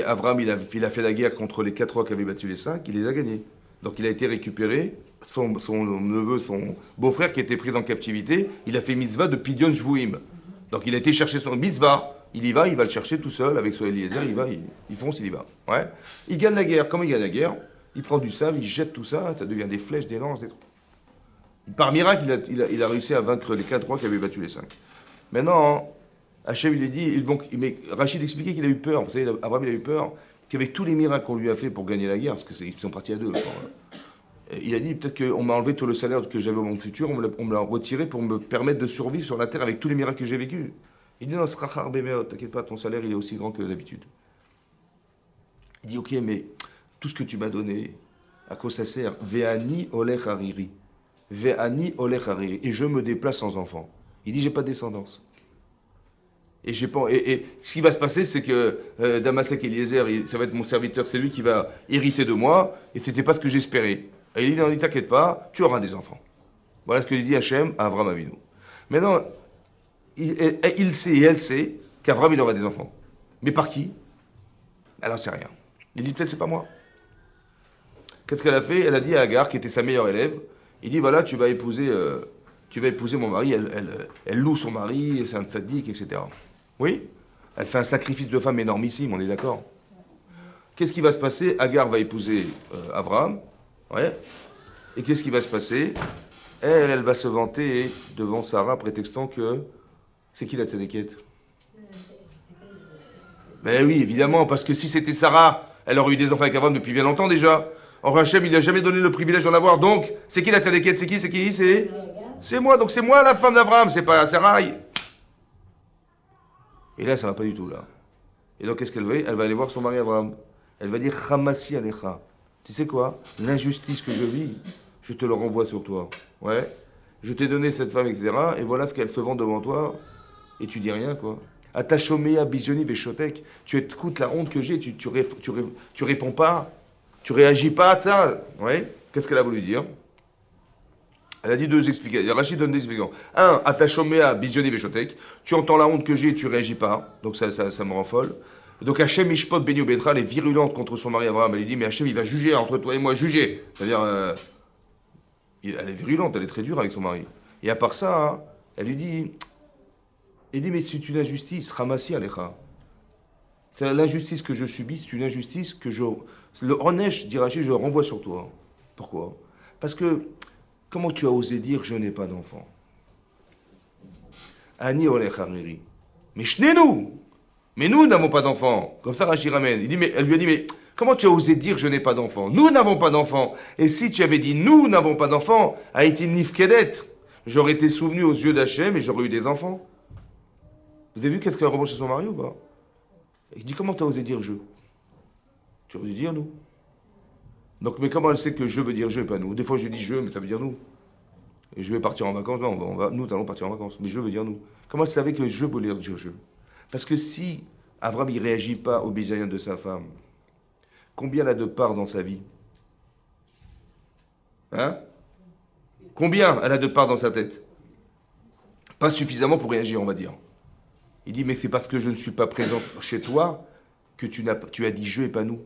Abraham il a fait la guerre contre les 4 rois qui avaient battu les 5, il les a gagnés. Donc il a été récupéré, son neveu, son beau-frère qui était pris en captivité, il a fait mitzvah de Pidyon Shvuim. Donc il a été chercher son mitzvah. Il va le chercher tout seul avec son Eliezer, il fonce, il y va. Ouais. Il gagne la guerre. Comment il gagne la guerre? Il prend du sable, il jette tout ça, ça devient des flèches, des lances, des trucs. Par miracle, il a réussi à vaincre les 4 rois qui avaient battu les 5. Maintenant, Hachem, il a dit, Rachid expliquait qu'il a eu peur. Vous savez, Abraham, il a eu peur qu'avec tous les miracles qu'on lui a fait pour gagner la guerre, parce qu'ils sont partis à 2. Il a dit, peut-être qu'on m'a enlevé tout le salaire que j'avais au monde futur, on me l'a retiré pour me permettre de survivre sur la terre avec tous les miracles que j'ai vécus. Il dit, non, Srachar Bemeot, t'inquiète pas, ton salaire, il est aussi grand que d'habitude. Il dit, ok, mais tout ce que tu m'as donné, à quoi ça sert? Ve'ani olech hariri. Ve'ani olech hariri. Et je me déplace sans enfant. Il dit, j'ai pas de descendance. Et ce qui va se passer, c'est que Damasek Eliezer, ça va être mon serviteur, c'est lui qui va hériter de moi, et c'était pas ce que j'espérais. Et il dit, non, t'inquiète pas, tu auras des enfants. Voilà ce que dit Hachem à Avram Avinu. Maintenant, il sait et elle sait qu'Avram, il aurait des enfants. Mais par qui? Elle n'en sait rien. Il dit, peut-être c'est pas moi. Qu'est-ce qu'elle a fait? Elle a dit à Agar, qui était sa meilleure élève, il dit, voilà, tu vas épouser mon mari. Elle loue son mari, c'est un tzaddik, etc. Oui? Elle fait un sacrifice de femme énormissime, on est d'accord? Qu'est-ce qui va se passer? Agar va épouser Avram. Ouais. Et qu'est-ce qui va se passer? Elle va se vanter devant Sarah, prétextant que... C'est qui la tzaddiket? Ben oui, évidemment, parce que si c'était Sarah, elle aurait eu des enfants avec Avram depuis bien longtemps déjà. Or, Hachem, il n'a jamais donné le privilège d'en avoir. Donc, c'est qui la tzaddiket? C'est qui? C'est moi. Donc, c'est moi la femme d'Avram, c'est pas Sarai. Et là, ça va pas du tout, là. Et donc, qu'est-ce qu'elle va? Elle va aller voir son mari Avram. Elle va dire, Hamassi Alecha. Tu sais quoi? L'injustice que je vis, je te le renvoie sur toi. Ouais. Je t'ai donné cette femme, etc. Et voilà ce qu'elle se vend devant toi. Et tu dis rien, quoi. Atachomea Bijoni Veshotek. Tu écoutes la honte que j'ai, tu réponds pas. Tu réagis pas à ça. Ouais. Qu'est-ce qu'elle a voulu dire? Elle a dit deux explications. Rachid donne des explications. Un, Atachomea Bijoni Veshotek. Tu entends la honte que j'ai, tu réagis pas. Donc ça me rend folle. Donc Hachem Ishpot Benio Betra, elle est virulente contre son mari Abraham. Elle lui dit, mais Hachem, il va juger entre toi et moi, juger. C'est-à-dire, elle est virulente, elle est très dure avec son mari. Et à part ça, hein, elle lui dit, mais c'est une injustice, Ramassi Alecha. C'est l'injustice que je subis, c'est une injustice que le Onesh, dit Rachid, je le renvoie sur toi. Pourquoi? Parce que, comment tu as osé dire, je n'ai pas d'enfant? Ani Olech Hariri. Mais chenez-nous! Mais nous n'avons pas d'enfants. Comme ça, Rachid ramène. Elle lui a dit, mais comment tu as osé dire je n'ai pas d'enfants? Nous n'avons pas d'enfants. Et si tu avais dit nous n'avons pas d'enfants, a été Nifkedet, j'aurais été souvenu aux yeux d'Hachem et j'aurais eu des enfants. Vous avez vu qu'est-ce qu'elle reproche à son mari ou pas? Il dit, comment tu as osé dire je? Tu aurais dû dire nous. Donc, mais comment elle sait que je veux dire je et pas nous? Des fois, je dis je, mais ça veut dire nous. Et je vais partir en vacances. Non, nous allons partir en vacances. Mais je veux dire nous. Comment elle savait que je voulais dire je? Parce que si Avram ne réagit pas au bisaïen de sa femme, combien elle a de part dans sa vie? Hein? Combien elle a de part dans sa tête? Pas suffisamment pour réagir, on va dire. Il dit, mais c'est parce que je ne suis pas présent chez toi que tu as dit je et pas nous.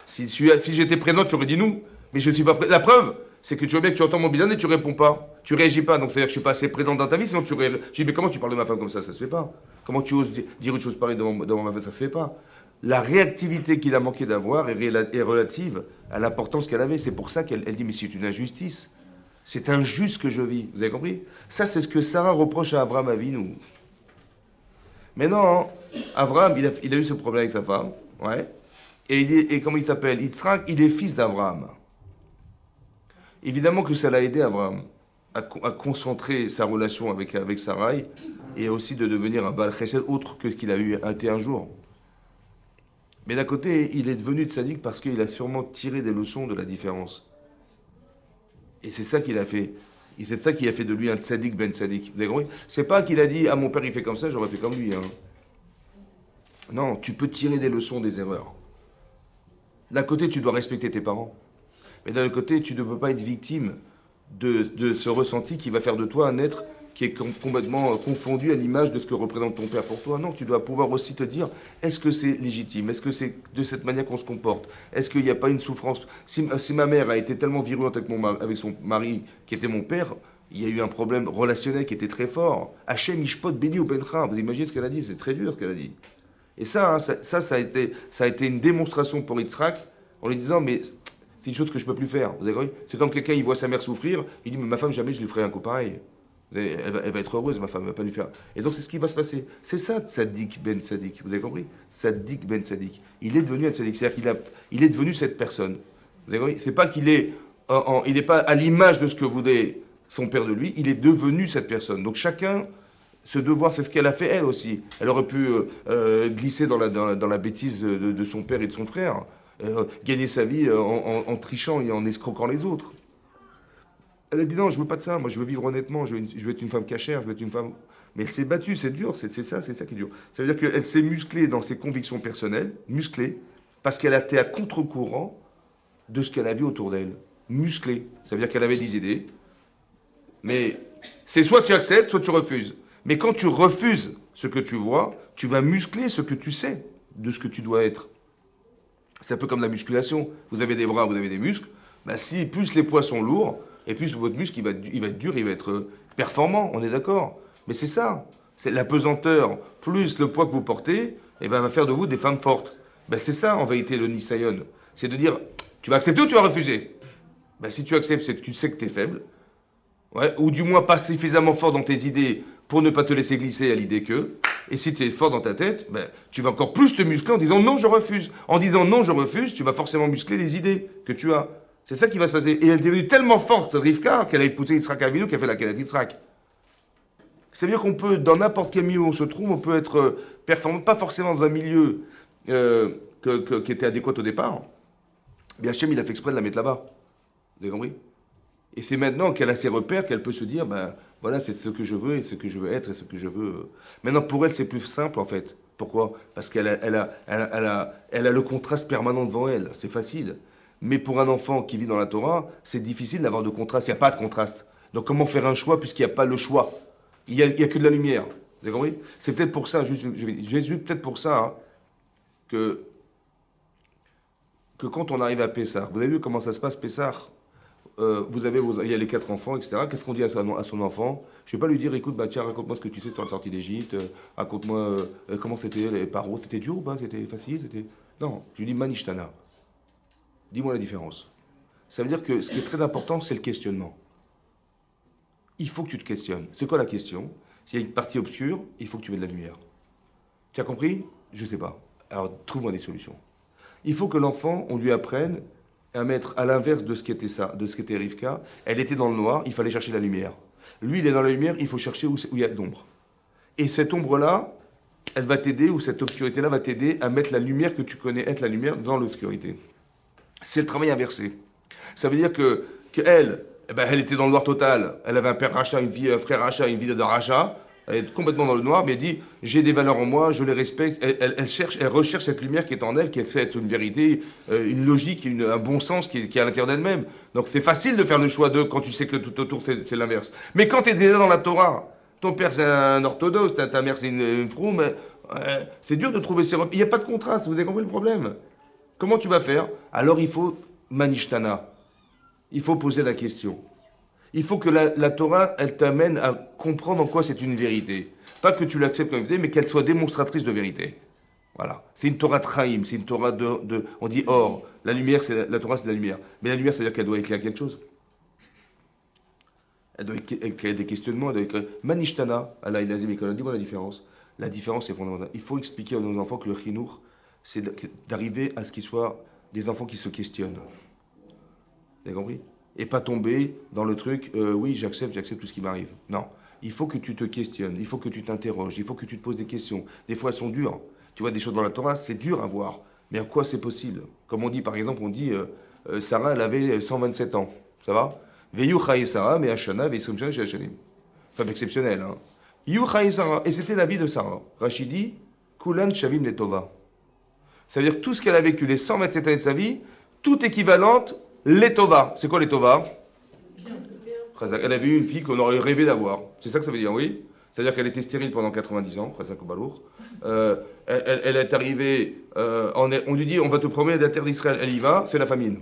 Si j'étais présent, tu aurais dit nous. Mais je ne suis pas présent. La preuve, c'est que tu vois bien que tu entends mon bisaïen et tu réponds pas. Tu réagis pas. Donc c'est-à-dire que je suis pas assez présent dans ta vie, sinon tu dis, mais comment tu parles de ma femme comme ça? Ça se fait pas. Comment tu oses dire une chose pareille devant ma femme? Ça se fait pas. La réactivité qu'il a manqué d'avoir est relative à l'importance qu'elle avait. C'est pour ça qu'elle dit, mais c'est une injustice. C'est injuste que je vis. Vous avez compris? Ça, c'est ce que Sarah reproche à Abraham Avinu. Maintenant, Abraham, il a eu ce problème avec sa femme. Ouais. Et comment il s'appelle? Yitzhak, il est fils d'Abraham. Évidemment que ça l'a aidé, Abraham, à concentrer sa relation avec Sarai et aussi de devenir un Baal Chesed autre que qu'il a été un jour. Mais d'un côté, il est devenu tzaddik parce qu'il a sûrement tiré des leçons de la différence. Et c'est ça qu'il a fait. Et c'est ça qui a fait de lui un tzaddik ben tzaddik. Vous avez compris? C'est pas qu'il a dit, ah mon père il fait comme ça, j'aurais fait comme lui. Hein. Non, tu peux tirer des leçons des erreurs. D'un côté, tu dois respecter tes parents. Mais d'un autre côté, tu ne peux pas être victime de ce ressenti qui va faire de toi un être qui est complètement confondu à l'image de ce que représente ton père pour toi. Non, tu dois pouvoir aussi te dire, est-ce que c'est légitime? Est-ce que c'est de cette manière qu'on se comporte? Est-ce qu'il n'y a pas une souffrance? Si ma mère a été tellement virulente avec son mari, qui était mon père, il y a eu un problème relationnel qui était très fort. Hachem Ishpot Beni ou Bencha. Vous imaginez ce qu'elle a dit? C'est très dur ce qu'elle a dit. Et ça, ça a été une démonstration pour Yitzhak, en lui disant, mais c'est une chose que je ne peux plus faire. Vous avez compris? C'est comme quelqu'un, il voit sa mère souffrir, il dit, mais ma femme, jamais je lui ferai un coup pareil. Elle va être heureuse, ma femme, elle ne va pas lui faire. Et donc, c'est ce qui va se passer. C'est ça, Tzadik Ben Tzadik. Vous avez compris? Tzadik Ben Tzadik. Il est devenu un Tzadik. C'est-à-dire qu'il est devenu cette personne. Vous avez compris? C'est pas qu'il est, il n'est pas à l'image de ce que voulait son père de lui, il est devenu cette personne. Donc, chacun, ce devoir, c'est ce qu'elle a fait elle aussi. Elle aurait pu glisser dans la bêtise de son père et de son frère. Gagner sa vie en trichant et en escroquant les autres. Elle a dit non, je veux pas de ça, moi je veux vivre honnêtement, je veux être une femme cachère, je veux être une femme... Mais elle s'est battue, c'est dur, c'est ça qui est dur. Ça veut dire qu'elle s'est musclée dans ses convictions personnelles, musclée, parce qu'elle a été à contre-courant de ce qu'elle a vu autour d'elle. Musclée, ça veut dire qu'elle avait des idées, Mais c'est soit tu acceptes, soit tu refuses. Mais quand tu refuses ce que tu vois, tu vas muscler ce que tu sais de ce que tu dois être. C'est un peu comme la musculation. Vous avez des bras, vous avez des muscles. Ben si plus les poids sont lourds, et plus votre muscle il va être dur, il va être performant, on est d'accord. Mais c'est ça. C'est la pesanteur plus le poids que vous portez, et ben, va faire de vous des femmes fortes. Ben, c'est ça en vérité le Nisayon. C'est de dire, tu vas accepter ou tu vas refuser. Ben, si tu acceptes, c'est que tu sais que tu es faible. Ouais, ou du moins pas suffisamment fort dans tes idées pour ne pas te laisser glisser à l'idée que. Et si tu es fort dans ta tête, ben, tu vas encore plus te muscler en disant non, je refuse. En disant non, je refuse, tu vas forcément muscler les idées que tu as. C'est ça qui va se passer. Et elle est devenue tellement forte, Rivka, qu'elle a épousé Yitzhak Avinu, qu'elle fait la Kedat Yitzhak. C'est-à-dire qu'on peut, dans n'importe quel milieu où on se trouve, on peut être performant, pas forcément dans un milieu qui était adéquat au départ. Mais Hachem, il a fait exprès de la mettre là-bas. Vous avez compris? Et c'est maintenant qu'elle a ses repères qu'elle peut se dire, ben voilà, c'est ce que je veux et ce que je veux être et ce que je veux. Maintenant, pour elle, c'est plus simple en fait. Pourquoi? Parce qu'elle a le contraste permanent devant elle. C'est facile. Mais pour un enfant qui vit dans la Torah, c'est difficile d'avoir de contraste. Il n'y a pas de contraste. Donc comment faire un choix puisqu'il n'y a pas le choix? Il n'y a que de la lumière. Vous avez compris? C'est peut-être pour ça, Jésus, peut-être pour ça, hein, que quand on arrive à Pessah, vous avez vu comment ça se passe, Pessah? Il y a les 4 enfants, etc. Qu'est-ce qu'on dit à son enfant? Je ne vais pas lui dire, écoute, bah, tiens, raconte-moi ce que tu sais sur la sortie d'Égypte, raconte-moi comment c'était les paros, c'était dur ou pas? C'était facile? Non, je lui dis Manishtana. Dis-moi la différence. Ça veut dire que ce qui est très important, c'est le questionnement. Il faut que tu te questionnes. C'est quoi la question? S'il y a une partie obscure, il faut que tu mettes de la lumière. Tu as compris? Je ne sais pas. Alors, trouve-moi des solutions. Il faut que l'enfant, on lui apprenne à mettre à l'inverse de ce qu'était ça, de ce qu'était Rivka. Elle était dans le noir, il fallait chercher la lumière. Lui, il est dans la lumière, il faut chercher où il y a de l'ombre. Et cette ombre-là, elle va t'aider, ou cette obscurité-là va t'aider à mettre la lumière que tu connais être la lumière dans l'obscurité. C'est le travail inversé. Ça veut dire que elle, eh ben, elle était dans le noir total. Elle avait un père rachat, un frère rachat, une vie de rachat. Elle est complètement dans le noir, mais elle dit j'ai des valeurs en moi, je les respecte. Elle recherche cette lumière qui est en elle, qui est être une vérité, une logique, un bon sens qui est à l'intérieur d'elle-même. Donc c'est facile de faire le choix d'eux quand tu sais que tout autour c'est l'inverse. Mais quand tu es déjà dans la Torah, ton père c'est un orthodoxe, ta mère c'est une froum, c'est dur de trouver ces repères. Il n'y a pas de contraste, vous avez compris le problème? Comment tu vas faire? Alors il faut manishtana. Il faut poser la question. Il faut que la Torah, elle t'amène à comprendre en quoi c'est une vérité. Pas que tu l'acceptes comme vérité, mais qu'elle soit démonstratrice de vérité. Voilà. C'est une Torah Traim, c'est une Torah on dit or. La lumière, la Torah, c'est de la lumière. Mais la lumière, c'est-à-dire qu'elle doit éclairer quelque chose. Elle doit éclairer des questionnements, elle doit éclairer... Manishtana, Allah ilazim, dis-moi la différence. La différence, c'est fondamental. Il faut expliquer à nos enfants que le chinour, c'est d'arriver à ce qu'ils soient des enfants qui se questionnent. Vous avez compris? Et pas tomber dans le truc, oui, j'accepte tout ce qui m'arrive. Non. Il faut que tu te questionnes, il faut que tu t'interroges, il faut que tu te poses des questions. Des fois, elles sont dures. Tu vois, des choses dans la Torah, c'est dur à voir. Mais en quoi c'est possible? Comme on dit, par exemple, Sarah, elle avait 127 ans. Ça va? Veyu Chaye Sarah, mais Hashana, Veisrim Shana, Hashanim. Femme exceptionnelle, hein? Yu Chaye Sarah. Et c'était la vie de Sarah. Rachidi, Kulan Shavim Letova. Ça veut dire que tout ce qu'elle a vécu, les 127 années de sa vie, tout équivalente, Letova. C'est quoi Letova? Elle avait eu une fille qu'on aurait rêvé d'avoir. C'est ça que ça veut dire, oui? C'est-à-dire qu'elle était stérile pendant 90 ans, elle est arrivée, on lui dit, on va te promener de la terre d'Israël. Elle y va, c'est la famine.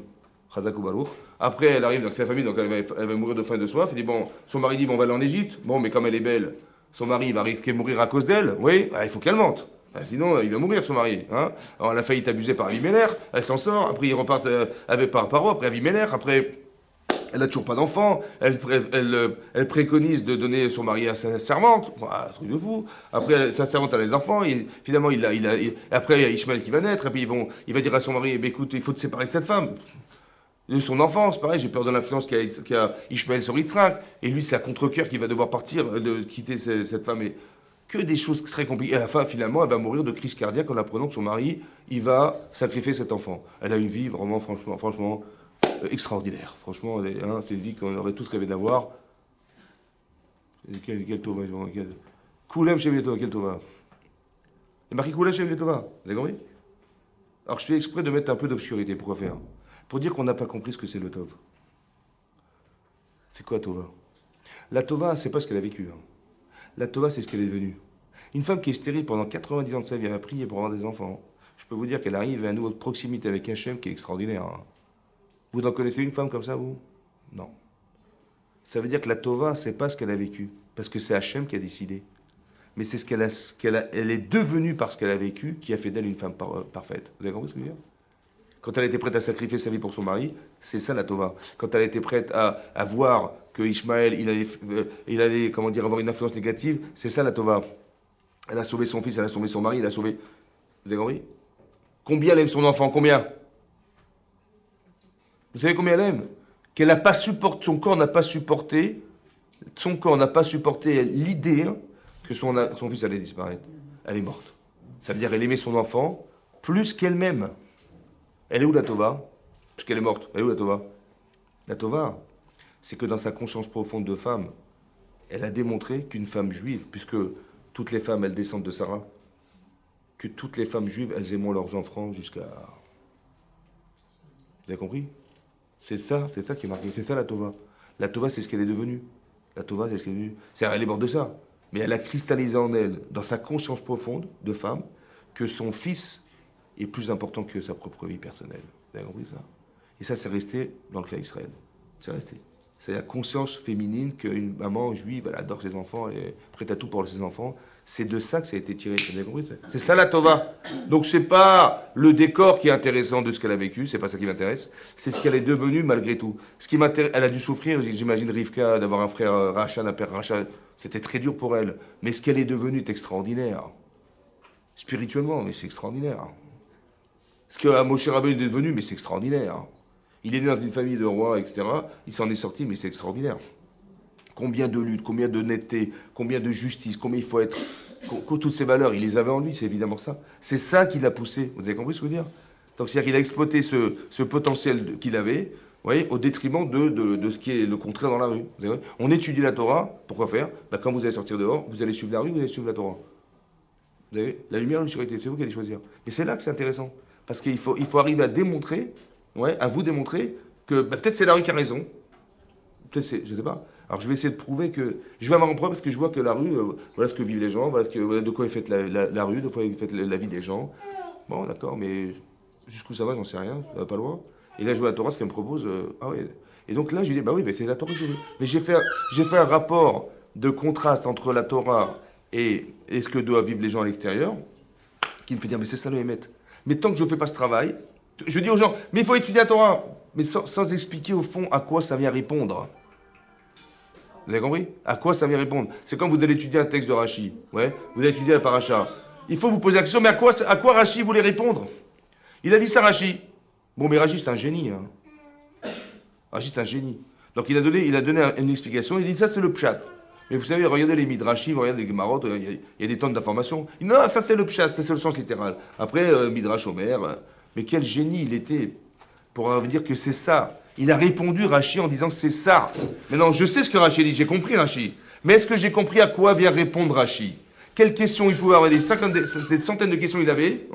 Après, elle arrive, donc c'est la famine, donc elle va mourir de faim et de soif. Elle dit, bon, son mari dit, bon, on va aller en Égypte. Bon, mais comme elle est belle, son mari va risquer de mourir à cause d'elle. Oui, il faut qu'elle monte. Sinon, il va mourir, son mari. Hein. Alors, elle a failli être abusée par Avimelech, elle s'en sort. Après, ils repartent avec par Paro, après Avimelech. Après, elle n'a toujours pas d'enfant. Elle préconise de donner son mari à sa servante. Un truc de fou. Après, sa servante a les enfants. Finalement, après, il y a Ishmael qui va naître. Et puis, il va dire à son mari, eh écoute, il faut te séparer de cette femme. De son enfance, pareil, j'ai peur de l'influence qu'a Ishmael sur Yitzhak. Et lui, c'est à contre-cœur qu'il va devoir partir, de quitter cette femme. Et que des choses très compliquées. Et à la fin, finalement, elle va mourir de crise cardiaque en apprenant que son mari, il va sacrifier cet enfant. Elle a une vie vraiment, franchement extraordinaire. Franchement, c'est une vie qu'on aurait tous rêvé d'avoir. Quel tova. Koulem chez Tova, quel tova. Et marqué Koulem chez Tova. Vous avez compris? Alors, je fais exprès de mettre un peu d'obscurité. Pourquoi faire? Pour dire qu'on n'a pas compris ce que c'est le tov. C'est quoi tova? La Tova, c'est pas ce qu'elle a vécu. Hein. La Tova, c'est ce qu'elle est devenue. Une femme qui est stérile pendant 90 ans de sa vie, elle va prier pour avoir des enfants. Je peux vous dire qu'elle arrive à un niveau de proximité avec Hachem qui est extraordinaire. Hein. Vous en connaissez une femme comme ça, vous? Non. Ça veut dire que la Tova, c'est pas ce qu'elle a vécu, parce que c'est Hachem qui a décidé. Mais c'est elle est devenue par ce qu'elle a vécu qui a fait d'elle une femme parfaite. Vous avez compris ce que je veux dire? Quand elle était prête à sacrifier sa vie pour son mari, c'est ça la Tova. Quand elle était prête à voir que Ishmaël, il allait comment dire, avoir une influence négative, c'est ça la Tova. Elle a sauvé son fils, elle a sauvé son mari, elle a sauvé... Vous avez compris? Combien elle aime son enfant? Combien? Vous savez combien elle aime? Qu'elle n'a pas supporté, son corps n'a pas supporté l'idée que son fils allait disparaître. Elle est morte. Ça veut dire qu'elle aimait son enfant plus qu'elle-même. Elle est où la Tova? Parce qu'elle est morte. Elle est où la Tova? La Tova, c'est que dans sa conscience profonde de femme, elle a démontré qu'une femme juive, puisque toutes les femmes, elles descendent de Sarah, que toutes les femmes juives, elles aimeront leurs enfants jusqu'à... Vous avez compris? C'est ça qui est marqué. C'est ça la Tova. La Tova, c'est ce qu'elle est devenue. La Tova, c'est ce qu'elle est devenue. Elle est morte de ça. Mais elle a cristallisé en elle, dans sa conscience profonde de femme, que son fils est plus important que sa propre vie personnelle. Vous avez compris ça? Et ça, c'est resté dans le clan Israël. C'est resté. C'est la conscience féminine qu'une maman juive, elle adore ses enfants, elle est prête à tout pour ses enfants. C'est de ça que ça a été tiré. Vous avez compris ça? C'est ça la Tova. Donc c'est pas le décor qui est intéressant de ce qu'elle a vécu, c'est pas ça qui m'intéresse. C'est ce qu'elle est devenue malgré tout. Ce qui m'intéresse, elle a dû souffrir, j'imagine Rivka, d'avoir un frère Racha, un père Racha. C'était très dur pour elle. Mais ce qu'elle est devenue est extraordinaire. Spirituellement, mais c'est extraordinaire. Ce que Moshe Rabbeinu est devenu, mais c'est extraordinaire. Il est né dans une famille de rois, etc. Il s'en est sorti, mais c'est extraordinaire. Combien de luttes, combien d'honnêteté, combien de justice, combien il faut être... Toutes ces valeurs, il les avait en lui, c'est évidemment ça. C'est ça qui l'a poussé. Vous avez compris ce que je veux dire? Donc c'est-à-dire qu'il a exploité ce potentiel qu'il avait, vous voyez, au détriment de ce qui est le contraire dans la rue. Vous avez... On étudie la Torah, pourquoi faire? Quand vous allez sortir dehors, vous allez suivre la rue, vous allez suivre la Torah. Vous avez la lumière ou l'obscurité, c'est vous qui allez choisir. Mais c'est là que c'est intéressant. Parce qu'il faut arriver à démontrer, à vous démontrer que peut-être c'est la rue qui a raison. Peut-être c'est, je ne sais pas. Alors je vais essayer de prouver que... Je vais avoir un problème parce que je vois que la rue, voilà ce que vivent les gens, voilà de quoi est faite la rue, de quoi est faite la vie des gens. Bon, d'accord, mais jusqu'où ça va, j'en sais rien, ça va pas loin. Et là je vois la Torah, ce qu'elle me propose, ah ouais. Et donc là je lui dis, bah oui, c'est la Torah que je veux. Mais j'ai fait un rapport de contraste entre la Torah et ce que doivent vivre les gens à l'extérieur, qui me fait dire, mais c'est ça le Hémet. Mais tant que je ne fais pas ce travail, je dis aux gens, mais il faut étudier la Torah, mais sans expliquer au fond à quoi ça vient répondre. Vous avez compris? À quoi ça vient répondre? C'est quand vous allez étudier un texte de Rashi, vous allez étudier la paracha. Il faut vous poser la question, mais à quoi Rashi voulait répondre? Il a dit ça, Rashi. Bon, mais Rashi, c'est un génie. Hein. Rashi, c'est un génie. Donc il a donné une explication, il dit ça, c'est le pshat. Mais vous savez, regardez les midrashim, regardez les gemarotes, il y a des tonnes d'informations. Non, ça c'est le pshat, ça c'est le sens littéral. Après, midrash Omer, mais quel génie il était pour dire que c'est ça. Il a répondu, Rashi, en disant c'est ça. Maintenant, je sais ce que Rashi dit, j'ai compris Rashi. Mais est-ce que j'ai compris à quoi vient répondre Rashi? Quelles questions il pouvait avoir? Des centaines de questions il avait.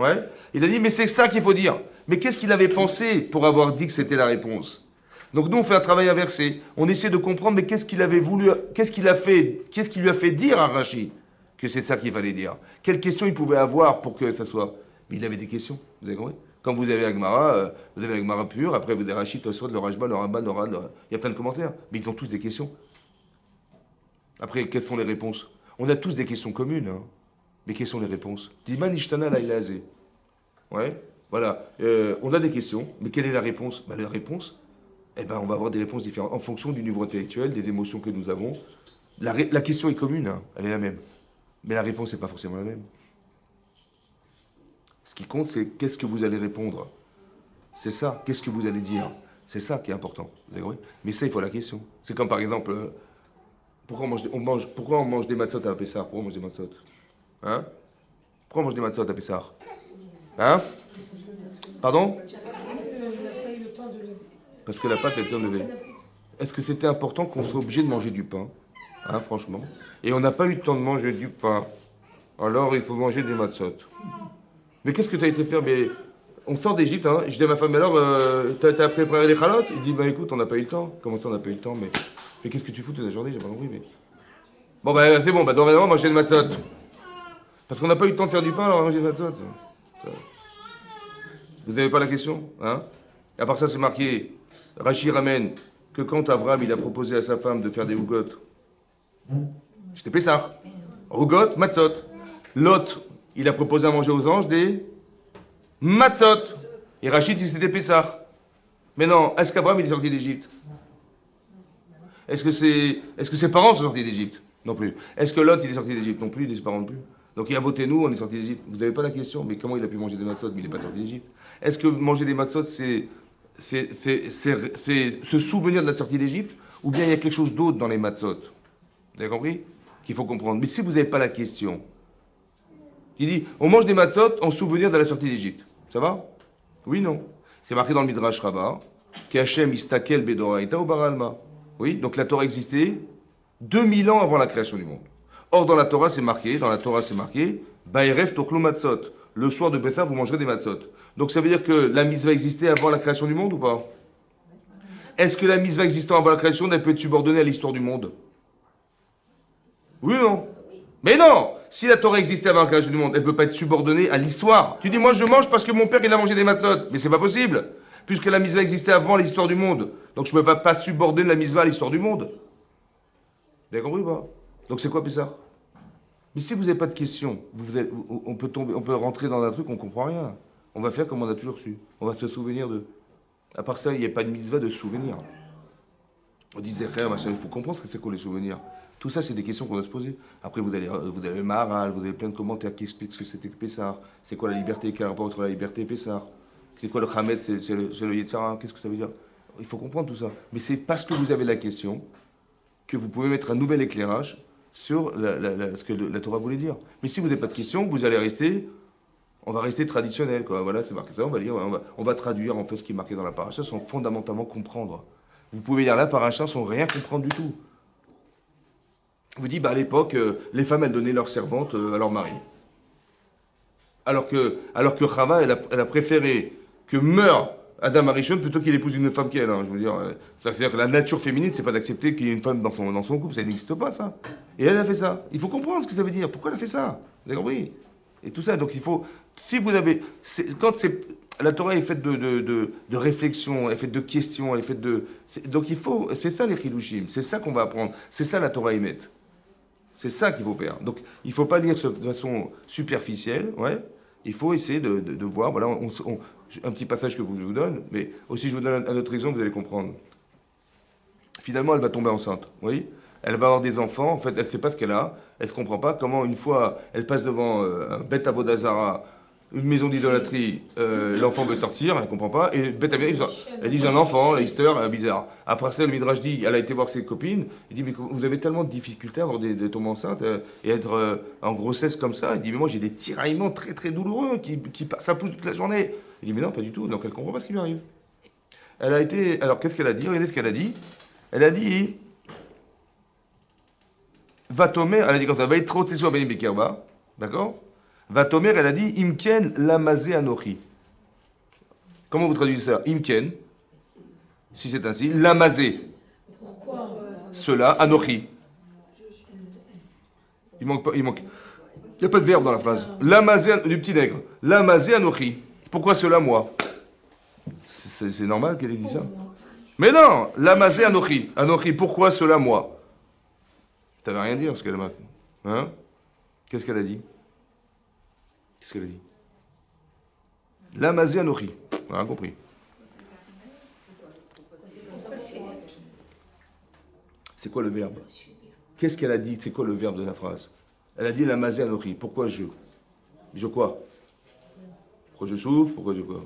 Il a dit, mais c'est ça qu'il faut dire. Mais qu'est-ce qu'il avait pensé pour avoir dit que c'était la réponse? Donc nous, on fait un travail inversé. On essaie de comprendre, mais qu'est-ce qu'il avait voulu, qu'est-ce qui lui a fait dire à Rashi que c'est ça qu'il fallait dire? Quelles questions il pouvait avoir pour que ça soit? Mais il avait des questions, vous avez compris? Quand vous avez Agmara, vous avez Agmara pure, après vous avez Rashi, Tosfot, le Rajba, le Ramban, il y a plein de commentaires, mais ils ont tous des questions. Après, quelles sont les réponses? On a tous des questions communes, hein. Mais quelles sont les réponses? Diman Ishtana la Ilazé. Voilà. On a des questions, mais quelle est la réponse? La réponse, on va avoir des réponses différentes en fonction du niveau intellectuel, des émotions que nous avons. La question est commune, hein, elle est la même. Mais la réponse n'est pas forcément la même. Ce qui compte, c'est qu'est-ce que vous allez répondre. C'est ça, qu'est-ce que vous allez dire. C'est ça qui est important. Vous avez compris? Mais ça, il faut la question. C'est comme par exemple, pourquoi on mange des matzot à Pessah? Pourquoi on mange des matzot? Hein? Pourquoi on mange des matzot à Pessah? Hein? Pardon? Parce que la pâte a le temps de lever. Est-ce que c'était important qu'on soit obligé de manger du pain? Hein, franchement. Et on n'a pas eu le temps de manger du pain. Alors il faut manger des matzot. Mais qu'est-ce que tu as été faire? Mais on sort d'Égypte, hein. Je dis à ma femme, mais alors, t'as préparé les chalotes? Il dit, bah écoute, on n'a pas eu le temps. Comment ça, on n'a pas eu le temps? Mais qu'est-ce que tu fous toute la journée? J'ai pas compris, mais... Bon, bah c'est bon, bah dorénavant, manger des matzot. Parce qu'on n'a pas eu le temps de faire du pain, alors on va manger des matzot. Vous n'avez pas la question, hein? Et à part ça, c'est marqué, Rachid ramène que quand Abraham, il a proposé à sa femme de faire des hougot, c'était Pessah. Hougot, matzot. Lot, il a proposé à manger aux anges des matzot. Et Rachid, il c'était Pessah. Mais non, est-ce qu'Abraham, il est sorti d'Égypte? Est-ce que ses parents sont sortis d'Égypte? Non plus. Est-ce que Lot, il est sorti d'Égypte? Non plus, ses parents non plus. Donc il a voté nous, on est sorti d'Égypte. Vous n'avez pas la question, mais comment il a pu manger des matzot, mais il n'est pas sorti d'Égypte? Est-ce que manger des matzot, c'est se souvenir de la sortie d'Égypte, ou bien il y a quelque chose d'autre dans les matzot? Vous avez compris? Qu'il faut comprendre. Mais si vous n'avez pas la question, il dit, on mange des matzot en souvenir de la sortie d'Égypte. Ça va? Oui, non. C'est marqué dans le Midrash Rabbah, qu'Hachem istakel bedoraita ou baralma. Oui, donc la Torah existait 2000 ans avant la création du monde. Or, dans la Torah, c'est marqué, Baerev tochlu matzot. Le soir de Pessah, vous mangerez des matzot. Donc ça veut dire que la mitzvah existait avant la création du monde ou pas? Est-ce que la mitzvah existant avant la création, elle peut être subordonnée à l'histoire du monde? Oui ou non? Mais non! Si la Torah existait avant la création du monde, elle ne peut pas être subordonnée à l'histoire. Tu dis, moi je mange parce que mon père il a mangé des matzot. Mais c'est pas possible. Puisque la mitzvah existait avant l'histoire du monde. Donc je ne peux pas subordonner la mitzvah à l'histoire du monde. Vous avez compris ou pas? Donc c'est quoi Pessah? Mais si vous n'avez pas de questions, on peut rentrer dans un truc, on ne comprend rien. On va faire comme on a toujours su. On va se souvenir de... À part ça, il n'y a pas de mitzvah de souvenir. On disait, frère, machin, il faut comprendre ce que c'est quoi les souvenirs. Tout ça, c'est des questions qu'on doit se poser. Après, vous avez le Maharal, vous avez plein de commentaires qui expliquent ce que c'était que Pessah. C'est quoi la liberté, quel rapport entre la liberté et Pessah? C'est quoi le Hamed, c'est le Yetzara? Qu'est-ce que ça veut dire? Il faut comprendre tout ça. Mais c'est parce que vous avez la question que vous pouvez mettre un nouvel éclairage sur ce que la Torah voulait dire. Mais si vous n'avez pas de questions, vous allez rester... On va rester traditionnel, quoi. Voilà, c'est marqué ça, on va lire, on va traduire en fait ce qui est marqué dans la paracha sans fondamentalement comprendre. Vous pouvez lire la paracha sans rien comprendre du tout. Vous dites, bah, à l'époque, les femmes, elles donnaient leurs servantes à leur mari. Alors que Chava, elle a préféré que meure Adam Arishon plutôt qu'il épouse une femme qu'elle. Hein. Je veux dire, c'est-à-dire que la nature féminine, c'est pas d'accepter qu'il y ait une femme dans son couple, ça n'existe pas, ça. Et elle a fait ça. Il faut comprendre ce que ça veut dire. Pourquoi elle a fait ça? Vous avez compris? Et tout ça, donc il faut... Si vous avez... La Torah est faite de réflexion, elle est faite de questions, elle est faite de... Donc il faut... C'est ça les chidushim, c'est ça qu'on va apprendre. C'est ça la Torah émet. C'est ça qu'il faut faire. Donc il ne faut pas lire de façon superficielle, ouais. Il faut essayer de voir, voilà, un petit passage que je vous donne, mais aussi je vous donne un autre exemple, vous allez comprendre. Finalement, elle va tomber enceinte, oui. Elle va avoir des enfants, en fait, elle ne sait pas ce qu'elle a, elle ne comprend pas comment, une fois, elle passe devant un Beth Avodazara, une maison d'idolâtrie, l'enfant veut sortir, elle ne comprend pas, et Beth Avodazara, elle dit j'ai un enfant, la histoire, bizarre. Après ça, le Midrash dit, elle a été voir ses copines, il dit mais vous avez tellement de difficultés à avoir des tombes enceintes et être en grossesse comme ça, il dit mais moi j'ai des tiraillements très très douloureux, ça pousse toute la journée. Il dit mais non, pas du tout, donc elle ne comprend pas ce qui lui arrive. Elle a été, alors qu'est-ce qu'elle a dit? Regardez ce qu'elle a dit. Elle a dit... Vatomer, elle a dit comme ça, va être trop tsesua benim bekerba, d'accord? Vatomer, elle a dit imken lamazé anochi. Comment vous traduisez ça? Imken, si c'est ainsi, lamazé. Pourquoi? Cela, anochi. Il manque pas, il manque. Il n'y a pas de verbe dans la phrase. Lamazé, du petit nègre. Lamazé anochi. Pourquoi cela, moi? C'est normal qu'elle ait dit ça? Mais non, lamazé anochi. Anochi, pourquoi cela, moi? Ça ne veut rien dire ce qu'elle a. Hein? Qu'est-ce qu'elle a dit? Qu'est-ce qu'elle a dit? Lamazé anochi. On n'a rien compris. C'est quoi le verbe? Qu'est-ce qu'elle a dit? C'est quoi le verbe de la phrase? Elle a dit lamazé anochi. Pourquoi je? Je quoi? Pourquoi je souffre? Pourquoi je quoi?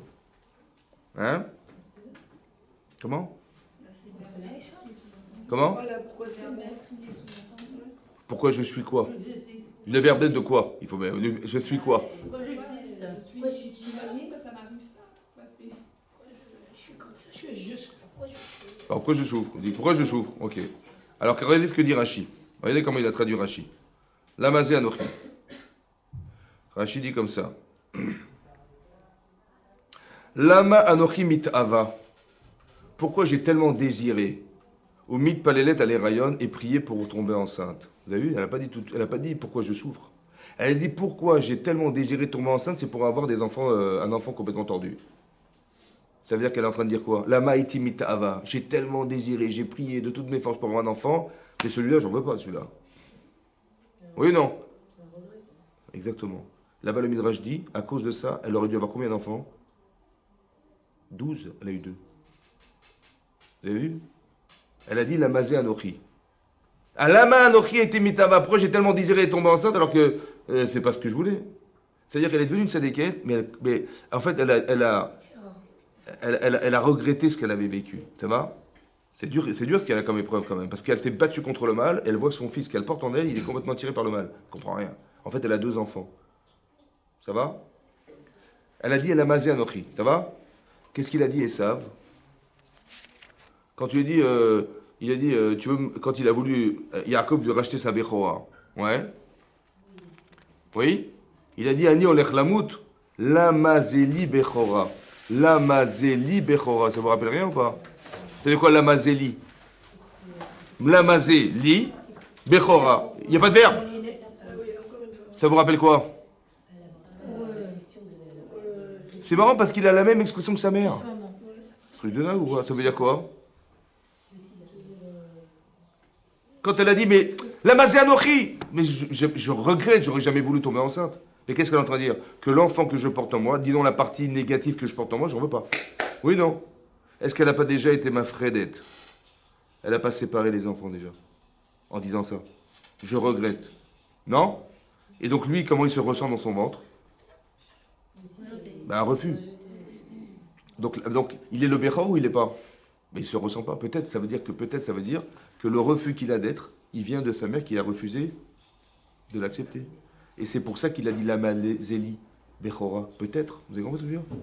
Hein? Comment? Comment? Pourquoi je suis quoi? Le verbe d'être de quoi? Il faut... Je suis quoi? Pourquoi j'existe? Pourquoi je suis tiraillée? Ça m'arrive ça. Je suis comme ça. Je souffre. Pourquoi je souffre? Alors, pourquoi je souffre? On dit pourquoi je souffre? Ok. Alors regardez ce que dit Rashi. Regardez comment il a traduit Rashi. Lamazé anochi. Rashi dit comme ça. Lama anochi mit'ava. Pourquoi j'ai tellement désiré ou mit palelet aller rayon et prier pour tomber enceinte. Vous avez vu, elle n'a pas dit pourquoi je souffre. Elle a dit pourquoi j'ai tellement désiré tomber enceinte, c'est pour avoir des enfants, un enfant complètement tordu. Ça veut dire qu'elle est en train de dire quoi? Lama iti mit'ava. J'ai tellement désiré, j'ai prié de toutes mes forces pour avoir un enfant, mais celui-là, j'en veux pas, celui-là. Oui ou non? Exactement. Là-bas, le Midrash dit, à cause de ça, elle aurait dû avoir combien d'enfants? 12, elle a eu 2. Vous avez vu? Elle a dit la mazé anochi. Alama anochi était mitava. Pourquoi j'ai tellement désiré tomber enceinte alors que c'est pas ce que je voulais? C'est-à-dire qu'elle est devenue une sadéquette, mais en fait, elle a regretté ce qu'elle avait vécu. Ça va? C'est dur ce qu'elle a comme épreuve quand même. Parce qu'elle s'est battue contre le mal, elle voit que son fils qu'elle porte en elle, il est complètement tiré par le mal. Elle comprend rien. En fait, elle a 2 enfants. Ça va? Elle a dit elle a mazé anochi. Ça va? Qu'est-ce qu'il a dit, Esav? Quand tu lui dis, il a dit, tu veux, quand il a voulu, Yaakov de racheter sa Bechora, ouais, oui, il a dit, Ani olech lamut, lamazeli Bechora, lamazeli Bechora, ça vous rappelle rien ou pas? C'est quoi lamazeli? Lamazeli Bechora, il n'y a pas de verbe. Ça vous rappelle quoi? C'est marrant parce qu'il a la même expression que sa mère. Truc de dingue ou quoi? Ça veut dire quoi? Quand elle a dit, mais la mazé anochi, mais je regrette, j'aurais jamais voulu tomber enceinte. Mais qu'est-ce qu'elle est en train de dire? Que l'enfant que je porte en moi, disons la partie négative que je porte en moi, j'en veux pas. Oui, non. Est-ce qu'elle n'a pas déjà été ma fredette? Elle n'a pas séparé les enfants déjà, en disant ça. Je regrette. Non? Et donc lui, comment il se ressent dans son ventre? Ben, un refus. Donc, il est le bécha ou il n'est pas? Mais il ne se ressent pas. Peut-être ça veut dire que le refus qu'il a d'être, il vient de sa mère qui a refusé de l'accepter. Et c'est pour ça qu'il a dit la malzeli bechora. Peut-être. Vous avez compris ce que je veux dire?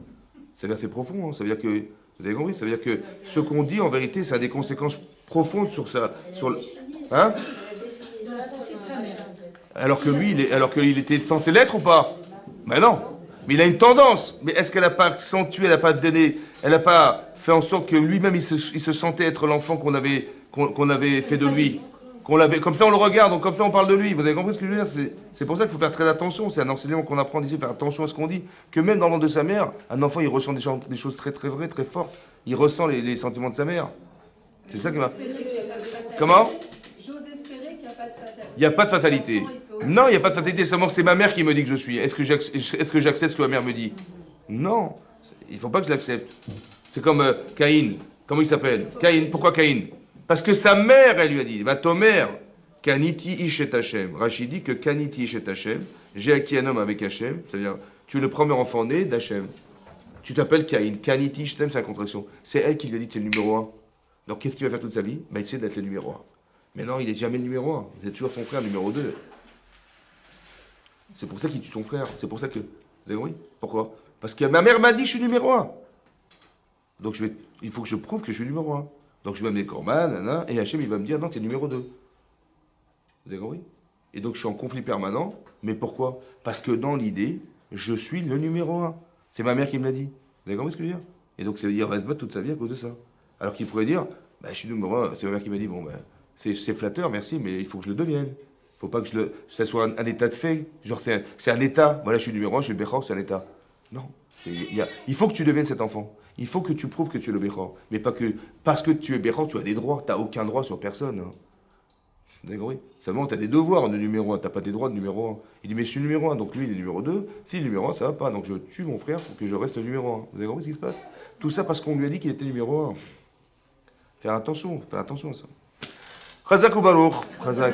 Ça veut dire c'est profond. Hein. Ça veut dire que vous avez compris. Ça veut dire que ce qu'on dit en vérité, ça a des conséquences profondes sur ça, hein? Alors que lui, alors qu'il était censé l'être ou pas? Ben non. Mais il a une tendance. Mais est-ce qu'elle n'a pas accentué, elle n'a pas donné, elle n'a pas fait en sorte que lui-même il se sentait être l'enfant qu'on avait fait de lui, comme ça on le regarde, donc comme ça on parle de lui. Vous avez compris ce que je veux dire? C'est pour ça qu'il faut faire très attention. C'est un enseignement qu'on apprend ici, faire attention à ce qu'on dit. Que même dans le ventre de sa mère, un enfant il ressent des choses très très vraies, très fortes. Il ressent les sentiments de sa mère. C'est ça qui m'a. Comment? J'ose espérer qu'il n'y a pas de fatalité. Il n'y a pas de fatalité. Non, il n'y a pas de fatalité. Seulement c'est ma mère qui me dit que je suis. Est-ce que j'accepte ce que ma mère me dit? Non. Il ne faut pas que je l'accepte. C'est comme Caïn. Comment il s'appelle? Caïn. Pourquoi Caïn? Parce que sa mère, elle lui a dit, va ton mère, Kaniti Ishet Hashem. Rachid dit que Kaniti Ishet Hashem, j'ai acquis un homme avec Hashem, c'est-à-dire, tu es le premier enfant né d'Hashem. Tu t'appelles Caïn. Kaniti Ishet, c'est la contraction. C'est elle qui lui a dit, tu es le numéro 1. Donc qu'est-ce qu'il va faire toute sa vie? Il essaie d'être le numéro 1. Mais non, il n'est jamais le numéro 1. C'est toujours son frère numéro 2. C'est pour ça qu'il tue son frère. C'est pour ça que. Vous avez compris? Pourquoi? Parce que ma mère m'a dit que je suis numéro 1. Donc il faut que je prouve que je suis numéro 1. Donc je vais amener Corban, et Hachem il va me dire non, t'es numéro 2. Vous avez compris? Et donc je suis en conflit permanent. Mais pourquoi? Parce que dans l'idée, je suis le numéro 1. C'est ma mère qui me l'a dit. Vous avez compris ce que je veux dire? Et donc il va se battre toute sa vie à cause de ça. Alors qu'il pourrait dire, bah, je suis numéro 1. C'est ma mère qui m'a dit, bon, bah, c'est flatteur, merci, mais il faut que je le devienne. Il ne faut pas que ça soit un état de fait. Genre c'est un état. Voilà, je suis numéro 1, je suis le Bechor, c'est un état. Non. Il faut que tu deviennes cet enfant. Il faut que tu prouves que tu es le Bechor. Mais pas que parce que tu es Bechor, tu as des droits. Tu n'as aucun droit sur personne. Hein. Vous avez compris? Seulement, tu as des devoirs de numéro 1. Tu n'as pas des droits de numéro 1. Il dit, mais je suis numéro 1. Donc lui, il est numéro 2. Si, numéro 1, ça va pas. Donc je tue mon frère pour que je reste numéro 1. Vous avez compris ce qui se passe? Tout ça parce qu'on lui a dit qu'il était numéro 1. Faire attention à ça. Chazak ou Baruch. Chazak.